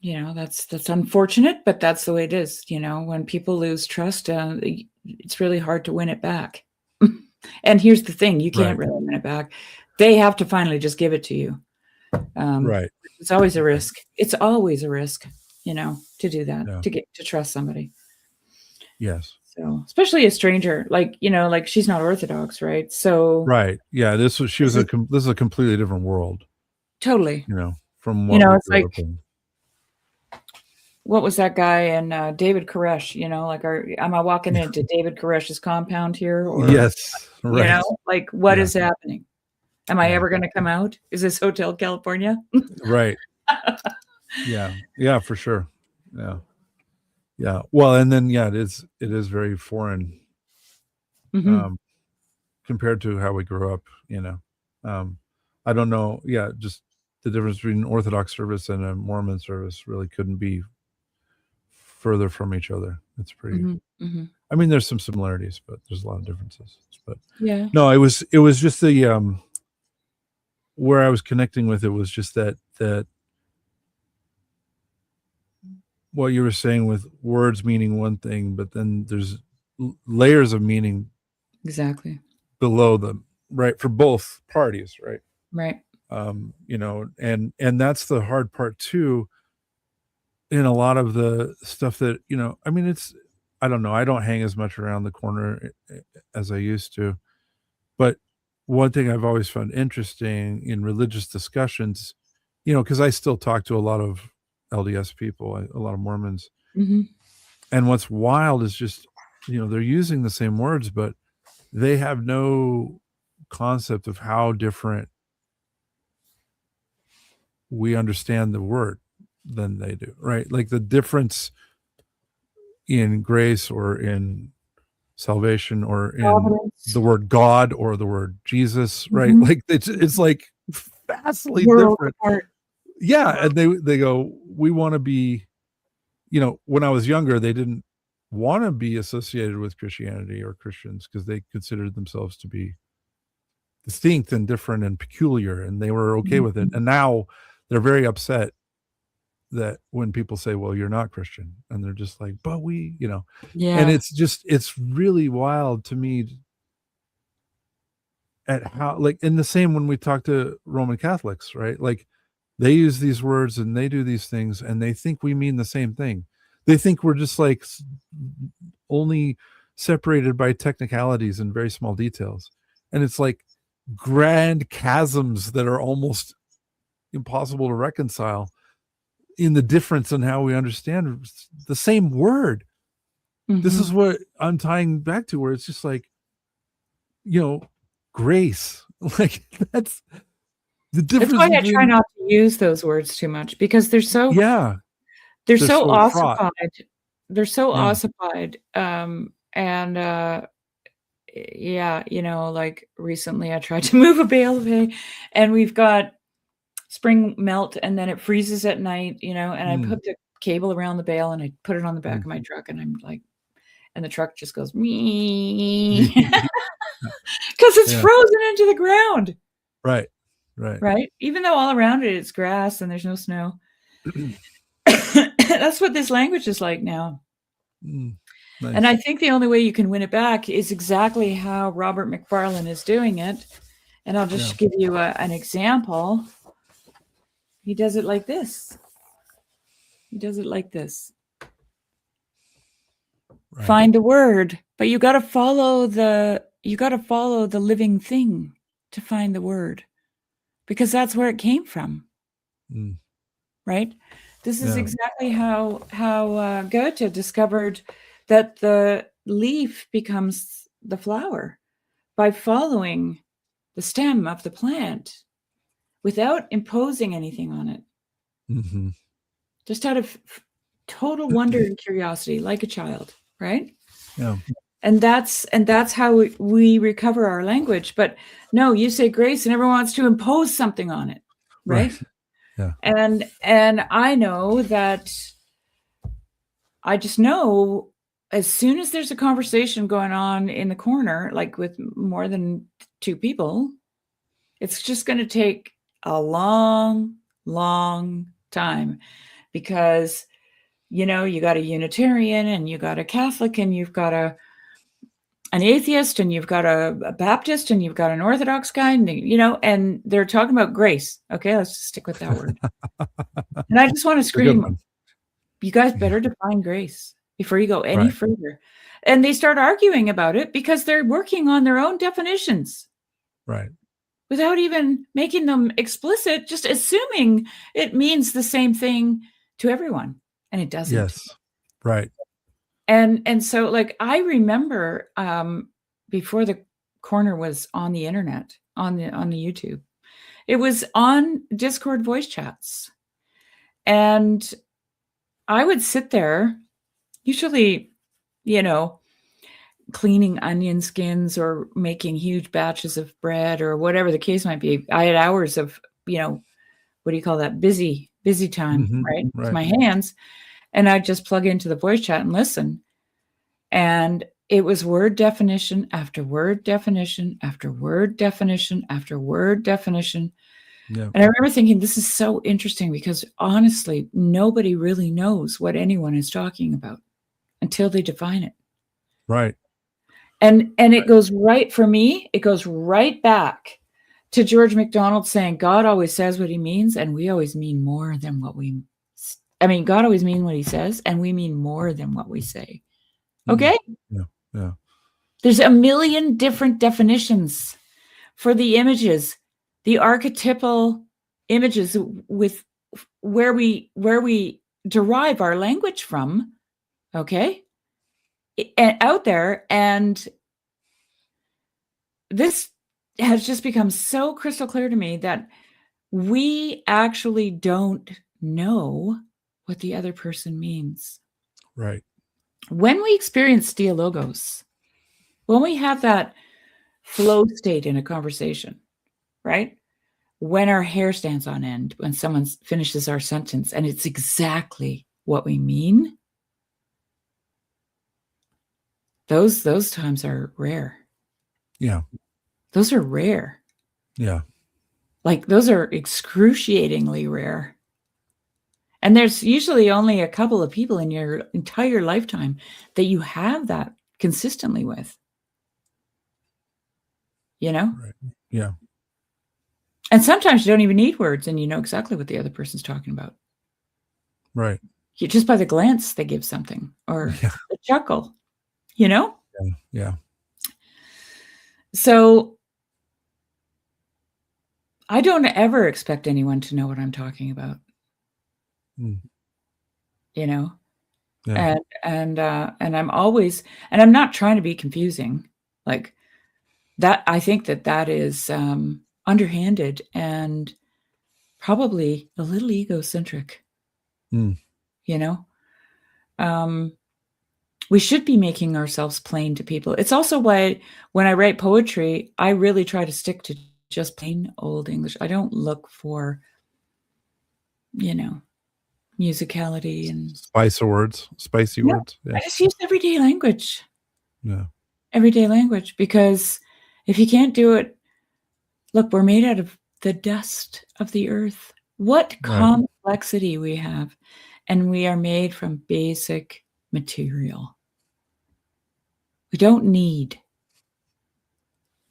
that's unfortunate, but that's the way it is. When people lose trust, it's really hard to win it back. And here's the thing, you can't Right. really win it back. They have to finally just give it to you. Right. It's always a risk. It's always a risk, to do that, Yeah. to get to trust somebody. Yes. So, especially a stranger, like she's not Orthodox, right? So, Right. Yeah, this is a completely different world, totally. from what we It's grew like, up in. what was that guy and David Koresh? Am I walking into David Koresh's compound here, or Yes. Right. what Yeah. is happening? Am I Yeah. ever going to come out? Is this Hotel California? Right. Yeah. Yeah, for sure. Yeah. Yeah. Well, and then it is very foreign compared to how we grew up, I don't know. Yeah, just the difference between an Orthodox service and a Mormon service really couldn't be further from each other. It's pretty I mean, there's some similarities, but there's a lot of differences. But Yeah. no, it was just the where I was connecting with it was just that what you were saying with words meaning one thing, but then there's layers of meaning Exactly. below them, right? For both parties, right? Right. And that's the hard part too, in a lot of the stuff that, I mean, I don't know, I don't hang as much around the corner as I used to, but one thing I've always found interesting in religious discussions, because I still talk to a lot of LDS people, a lot of Mormons, and what's wild is just, they're using the same words, but they have no concept of how different we understand the word than they do, right? Like the difference in grace or in salvation or in Providence. the word God or the word Jesus, right? Like it's like vastly different. Apart. Yeah, and they go, we want to be, when I was younger, they didn't want to be associated with Christianity or Christians because they considered themselves to be distinct and different and peculiar, and they were okay with it. And now they're very upset that when people say, well, you're not Christian, and they're just like, but we, Yeah. and it's really wild to me at how, like, in the same when we talk to Roman Catholics, right? Like they use these words and they do these things and they think we mean the same thing. They think we're just like only separated by technicalities and very small details. And it's like grand chasms that are almost impossible to reconcile in the difference in how we understand the same word. This is what I'm tying back to, where it's just like, grace. Like The That's difference why I try between not to use those words too much, because they're so they're so fraught. ossified. They're so Yeah. ossified. Yeah, like recently I tried to move a bale of hay, and we've got spring melt, and then it freezes at night, and I put the cable around the bale and I put it on the back of my truck, and I'm like, and the truck just goes me because it's frozen into the ground. Right. Even though all around it's grass and there's no snow. That's what this language is like now. Nice. And I think the only way you can win it back is exactly how Robert McFarlane is doing it. And I'll just give you an example. He does it like this. Right. Find the word, but you got to follow the living thing to find the word, because that's where it came from. Right? This is exactly how Goethe discovered that the leaf becomes the flower by following the stem of the plant without imposing anything on it. Just out of total wonder and curiosity, like a child, right? Yeah. And that's how we recover our language. But no, you say grace and everyone wants to impose something on it, right? Yeah. And I know that, I just know as soon as there's a conversation going on in the corner, like with more than two people, it's just going to take a long, long time, because, you got a Unitarian and you got a Catholic and you've got an atheist and you've got a Baptist and you've got an Orthodox guy, and they're talking about grace. Okay, let's just stick with that word. And I just want to scream, you guys better define grace before you go any further. And they start arguing about it because they're working on their own definitions. Right. Without even making them explicit, just assuming it means the same thing to everyone. And it doesn't. Yes. Right. And so, like, I remember before the corner was on the internet, on the YouTube, it was on Discord voice chats. And I would sit there, usually, cleaning onion skins or making huge batches of bread or whatever the case might be. I had hours of, what do you call that? Busy time, right? With my hands. And I'd just plug into the voice chat and listen. And it was word definition after word definition after word definition after word definition. Yeah. And I remember thinking, this is so interesting, because honestly, nobody really knows what anyone is talking about until they define it. Right. And it goes right, for me, it goes right back to George MacDonald saying, God always says what he means, and we always mean more than what God always means what he says, and we mean more than what we say. Okay? Yeah. There's a million different definitions for the images, the archetypal images with where we derive our language from, okay? And out there, and this has just become so crystal clear to me that we actually don't know what the other person means. Right. When we experience dialogos, when we have that flow state in a conversation, right? When our hair stands on end, when someone finishes our sentence and it's exactly what we mean, those times are rare. Yeah. Those are rare. Yeah. Like, those are excruciatingly rare. And there's usually only a couple of people in your entire lifetime that you have that consistently with. Right. Yeah. And sometimes you don't even need words, and you know exactly what the other person's talking about. Right. Just by the glance they give something, or a chuckle, Yeah. So I don't ever expect anyone to know what I'm talking about. Yeah. And I'm always, and I'm not trying to be confusing, like that. I think that is underhanded and probably a little egocentric. Mm. You know, we should be making ourselves plain to people. It's also why when I write poetry, I really try to stick to just plain old English. I don't look for, musicality and spicy words. Yeah. I just use everyday language. Yeah. Everyday language, because if you can't do it, look, we're made out of the dust of the earth. What complexity we have, and we are made from basic material. We don't need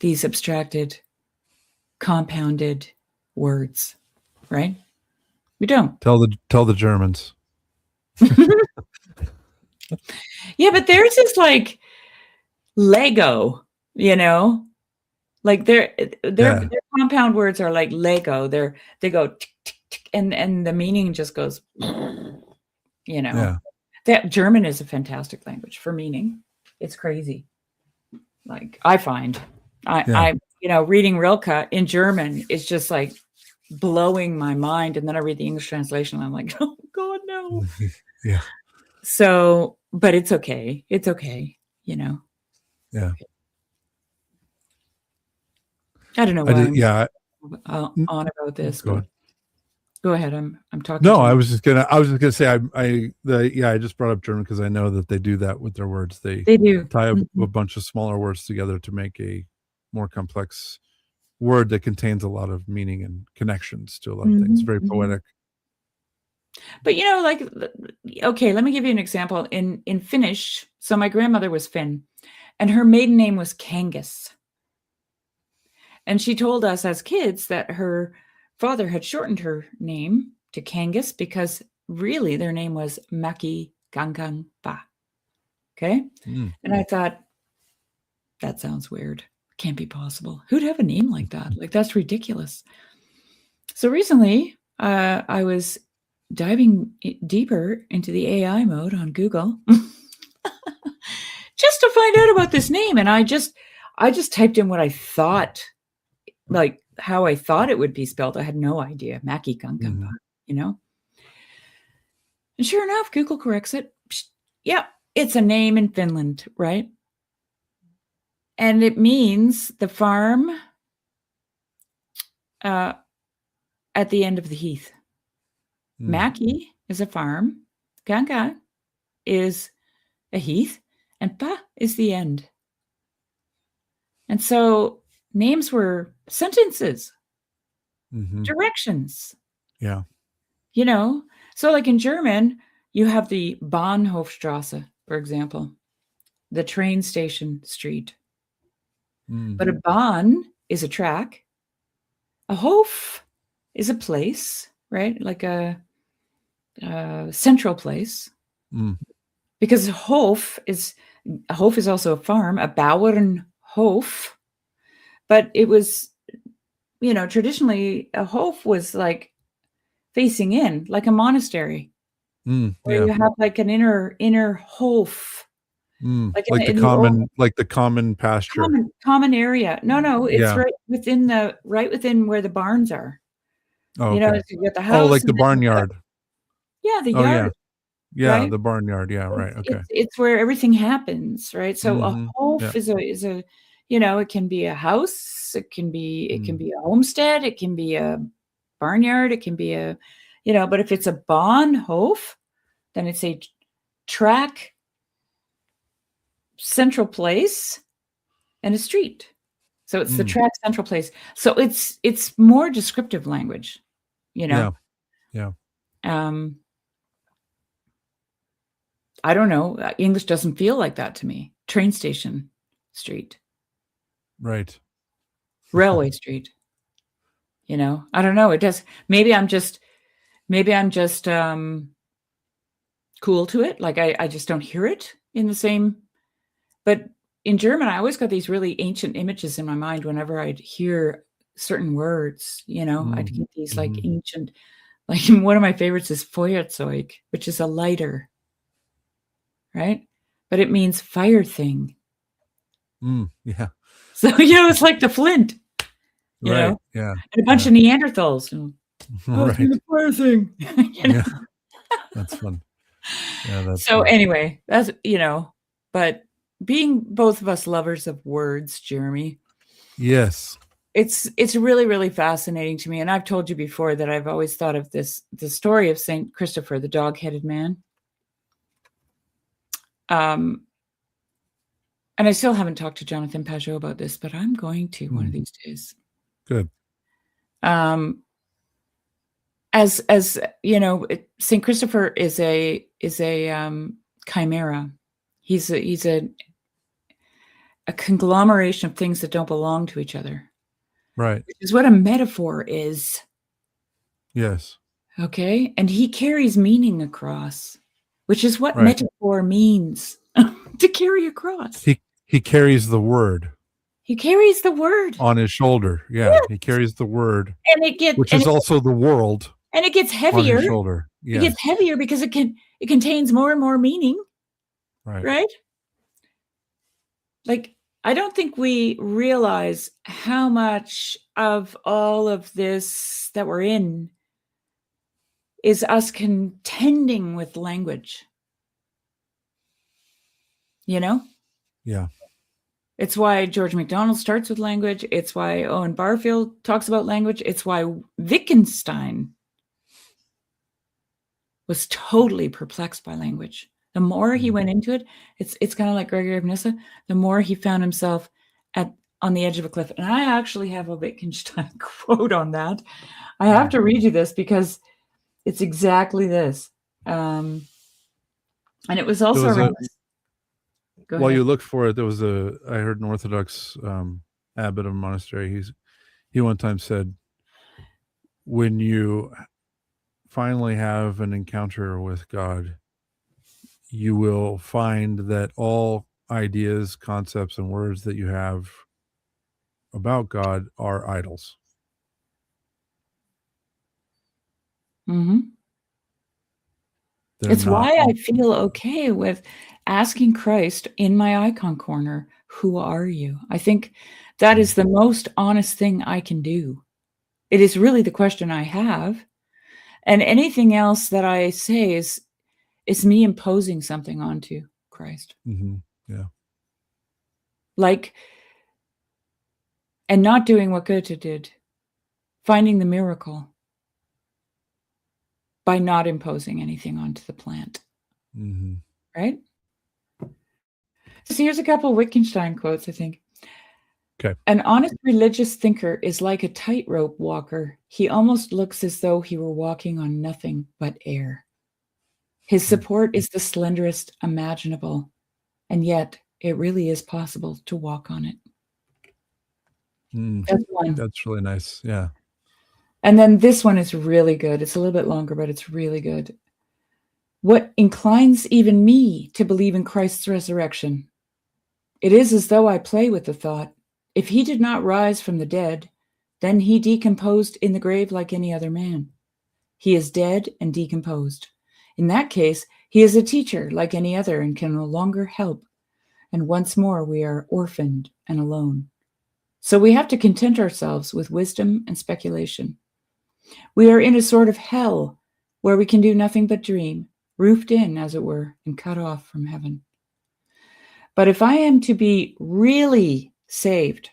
these abstracted, compounded words, right? We don't. Tell the Germans. Yeah, but theirs is like Lego, like their compound words are like Lego. They go tick, tick, tick, and the meaning just goes, Yeah. That German is a fantastic language for meaning. It's crazy. Like I find, I reading Rilke in German is just like blowing my mind, and then I read the English translation, and I'm like, oh God, no. Yeah. So, but it's okay. It's okay. Yeah. I don't know why I'm on about this. Go ahead. Go ahead. I'm talking. No, I was just gonna say I just brought up German because I know that they do that with their words. They do tie a bunch of smaller words together to make a more complex word that contains a lot of meaning and connections to a lot of things. Very poetic. But okay, let me give you an example. In Finnish, so my grandmother was Finn, and her maiden name was Kangas. And she told us as kids that her father had shortened her name to Kangas because really their name was Maki Gangang Ba. Okay? And I thought, that sounds weird. Can't be possible. Who'd have a name like that? Like, that's ridiculous. So recently, I was diving deeper into the AI mode on Google just to find out about this name. And I just typed in what I thought, like how I thought it would be spelled. I had no idea. Maki Gangang, And sure enough, Google corrects it. Yeah, it's a name in Finland, right? And it means the farm at the end of the heath. Maki is a farm. Ganga is a heath. And Pa is the end. And so names were sentences, directions. Yeah. So like in German, you have the Bahnhofstrasse, for example, the train station street. But a Bahn is a track. A Hof is a place, right? Like a central place. Because a Hof is also a farm, a Bauernhof. But it was, traditionally a Hof was like facing in, like a monastery, where you have like an inner Hof, like the common pasture, common area. No, it's right within where the barns are. Oh, you got the house. Oh, like the barnyard. The yard. Yeah, right? The barnyard. Yeah, right. Okay. It's where everything happens, right? So a Hof is a it can be a house, it can be a homestead, it can be a barnyard, it can be a but if it's a Bahnhof, then it's a track, central place, and a street. So it's the track, central place. So it's more descriptive language, Yeah. I don't know. English doesn't feel like that to me. Train station, street. Right. Railway street. I don't know. It does. Maybe I'm just cool to it. Like I just don't hear it in the same. But in German, I always got these really ancient images in my mind whenever I'd hear certain words. I'd get these like ancient. Like one of my favorites is Feuerzeug, which is a lighter. Right? But it means fire thing. Yeah. So, it's like the flint, right. know? Yeah. And a bunch of Neanderthals. How's Right. the parsing? Yeah. That's fun. Yeah, that's So fun. anyway, that's, but being both of us lovers of words, Jeremy, Yes. it's really, really fascinating to me. And I've told you before that I've always thought of the story of Saint Christopher, the dog-headed man. And I still haven't talked to Jonathan Pajot about this, but I'm going to one of these days. Good. As Saint Christopher is a chimera. He's a conglomeration of things that don't belong to each other. Right. Which is what a metaphor is. Yes. Okay? And he carries meaning across, which is what metaphor means, to carry across. He carries the word. He carries the word on his shoulder. Yeah, yes. He carries the word, which is also the world. And it gets heavier. On his shoulder. Yes. It gets heavier because it contains more and more meaning. Right? Like, I don't think we realize how much of all of this that we're in is us contending with language. Yeah. It's why George MacDonald starts with language. It's why Owen Barfield talks about language. It's why Wittgenstein was totally perplexed by language. The more he went into it, it's kind of like Gregory of Nyssa, the more he found himself on the edge of a cliff. And I actually have a Wittgenstein quote on that. I have to read you this because it's exactly this. And it was also around while you look for it, I heard an Orthodox abbot of a monastery. He one time said, when you finally have an encounter with God, you will find that all ideas, concepts, and words that you have about God are idols. Mm-hmm. It's why I feel okay with asking Christ in my icon corner, who are you? I think that is the most honest thing I can do. It is really the question I have. And anything else that I say is me imposing something onto Christ. Mm-hmm. Yeah. And not doing what Goethe did, finding the miracle by not imposing anything onto the plant. Mm-hmm. Right? So here's a couple of Wittgenstein quotes, I think. Okay. An honest religious thinker is like a tightrope walker. He almost looks as though he were walking on nothing but air. His support is the slenderest imaginable, and yet it really is possible to walk on it. That's one. That's really nice. Yeah. And then this one is really good. It's a little bit longer, but it's really good. What inclines even me to believe in Christ's resurrection? It is as though I play with the thought. If he did not rise from the dead, then he decomposed in the grave like any other man. He is dead and decomposed. In that case, he is a teacher like any other and can no longer help. And once more, we are orphaned and alone. So we have to content ourselves with wisdom and speculation. We are in a sort of hell where we can do nothing but dream, roofed in, as it were, and cut off from heaven. But if I am to be really saved,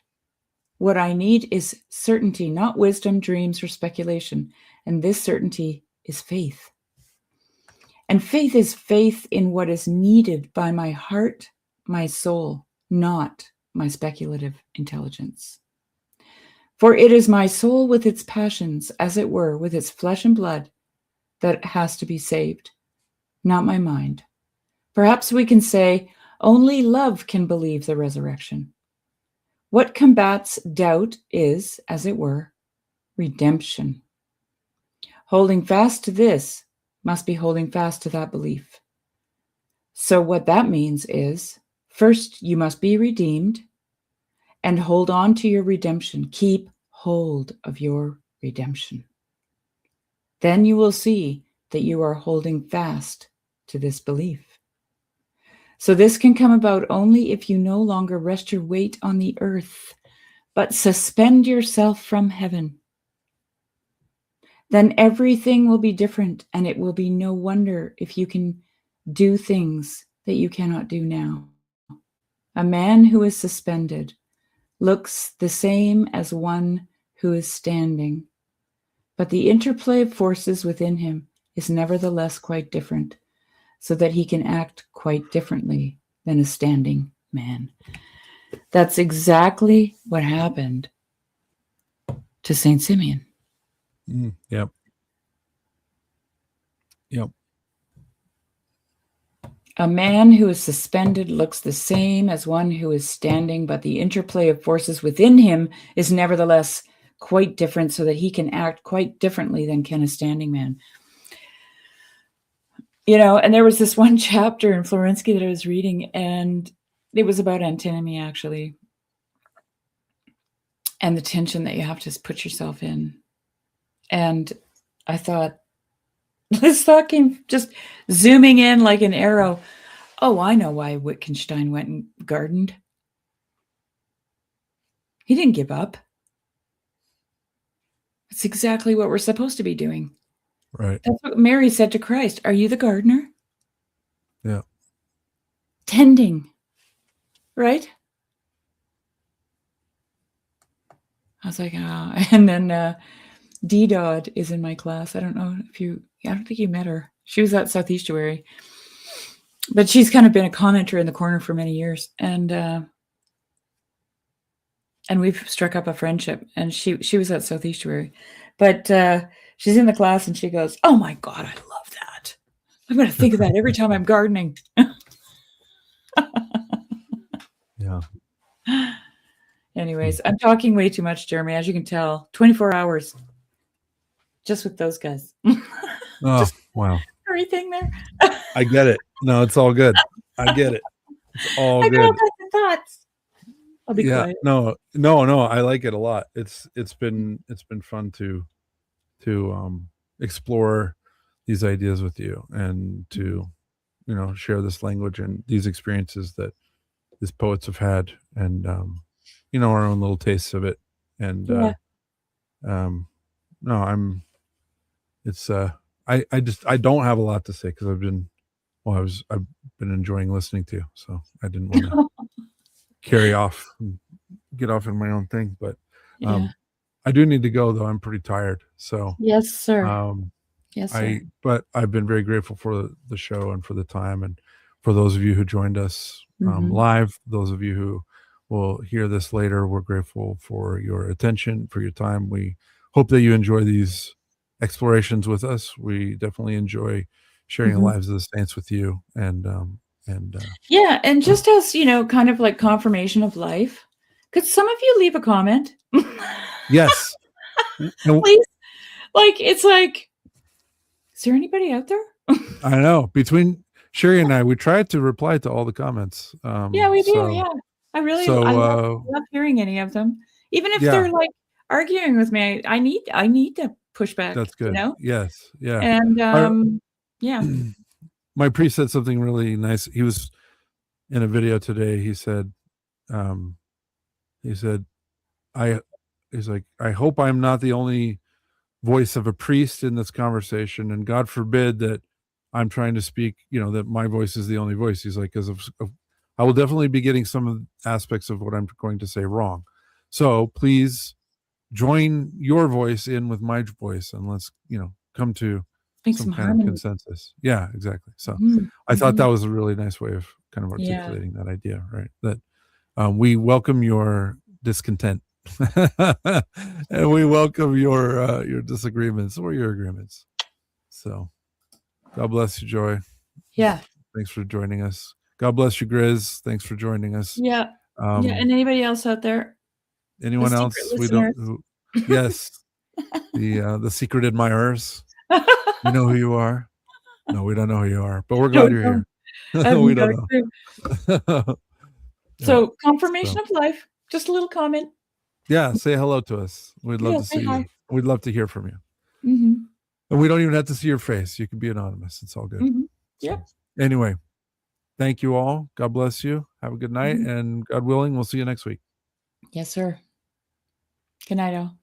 what I need is certainty, not wisdom, dreams, or speculation. And this certainty is faith. And faith is faith in what is needed by my heart, my soul, not my speculative intelligence. For it is my soul with its passions, as it were, with its flesh and blood, that has to be saved, not my mind. Perhaps we can say, only love can believe the resurrection. What combats doubt is, as it were, redemption. Holding fast to this must be holding fast to that belief. So what that means is, first you must be redeemed and hold on to your redemption. Keep hold of your redemption. Then you will see that you are holding fast to this belief. So this can come about only if you no longer rest your weight on the earth, but suspend yourself from heaven. then everything will be different, and it will be no wonder if you can do things that you cannot do now. A man who is suspended looks the same as one who is standing, but the interplay of forces within him is nevertheless quite different, so that he can act quite differently than a standing man. That's exactly what happened to Saint Symeon. Yep. Yep. A man who is suspended looks the same as one who is standing, but the interplay of forces within him is nevertheless quite different, so that he can act quite differently than can a standing man. And there was this one chapter in Florensky that I was reading, and it was about antinomy, actually, and the tension that you have to put yourself in. And I thought, this thought came just zooming in like an arrow. Oh, I know why Wittgenstein went and gardened. He didn't give up. That's exactly what we're supposed to be doing. Right. That's what Mary said to Christ. Are you the gardener? Yeah. Tending. Right? I was like, and then D Dodd is in my class. I don't think you met her. She was at Southeastuary, but she's kind of been a commenter in the corner for many years. And we've struck up a friendship, and she was at Southeastuary, but she's in the class and she goes, oh my God, I love that. I'm going to think of that every time I'm gardening. Yeah. Anyways, I'm talking way too much, Jeremy, as you can tell. 24 hours just with those guys. Oh, wow. Everything there. I get it. No, it's all good. I get it. It's all I good. got all kinds of thoughts. I'll be quiet. No. I like it a lot. It's been fun to explore these ideas with you, and to share this language and these experiences that these poets have had, and our own little tastes of it. And I don't have a lot to say, because I've been enjoying listening to you, so I didn't want to carry off and get off in my own thing. But I do need to go, though. I'm pretty tired. So yes, sir. Yes, sir. But I've been very grateful for the show and for the time, and for those of you who joined us live, those of you who will hear this later, we're grateful for your attention, for your time. We hope that you enjoy these explorations with us. We definitely enjoy sharing the lives of the saints with you, and just as kind of like confirmation of life, could some of you leave a comment? Yes. Please. Like, it's like, is there anybody out there? I know, between Sherry and I, we tried to reply to all the comments. Yeah, we do. Yeah, I really love hearing any of them, even if they're like arguing with me. I need to push back. That's good. Yes. Yeah. And my priest said something really nice. He was in a video today. He said, I hope I'm not the only voice of a priest in this conversation, and God forbid that I'm trying to speak, that my voice is the only voice. He's like, because I will definitely be getting some of the aspects of what I'm going to say wrong. So please join your voice in with my voice, and let's, come to some kind of consensus. Yeah, exactly. So I thought that was a really nice way of kind of articulating that idea, right? That we welcome your discontent. And we welcome your disagreements or your agreements. So God bless you, Joy. Yeah. Thanks for joining us. God bless you, Grizz. Thanks for joining us. Yeah. And anybody else out there? Anyone else? We don't. Yes. The secret admirers. You know who you are. No, we don't know who you are, but we're glad you're here. We don't know. So confirmation of life. Just a little comment. Yeah, say hello to us. We'd love to see you. We'd love to hear from you. Mm-hmm. And we don't even have to see your face. You can be anonymous. It's all good. Mm-hmm. Yeah. So, anyway, thank you all. God bless you. Have a good night. And God willing, we'll see you next week. Yes, sir. Good night, all.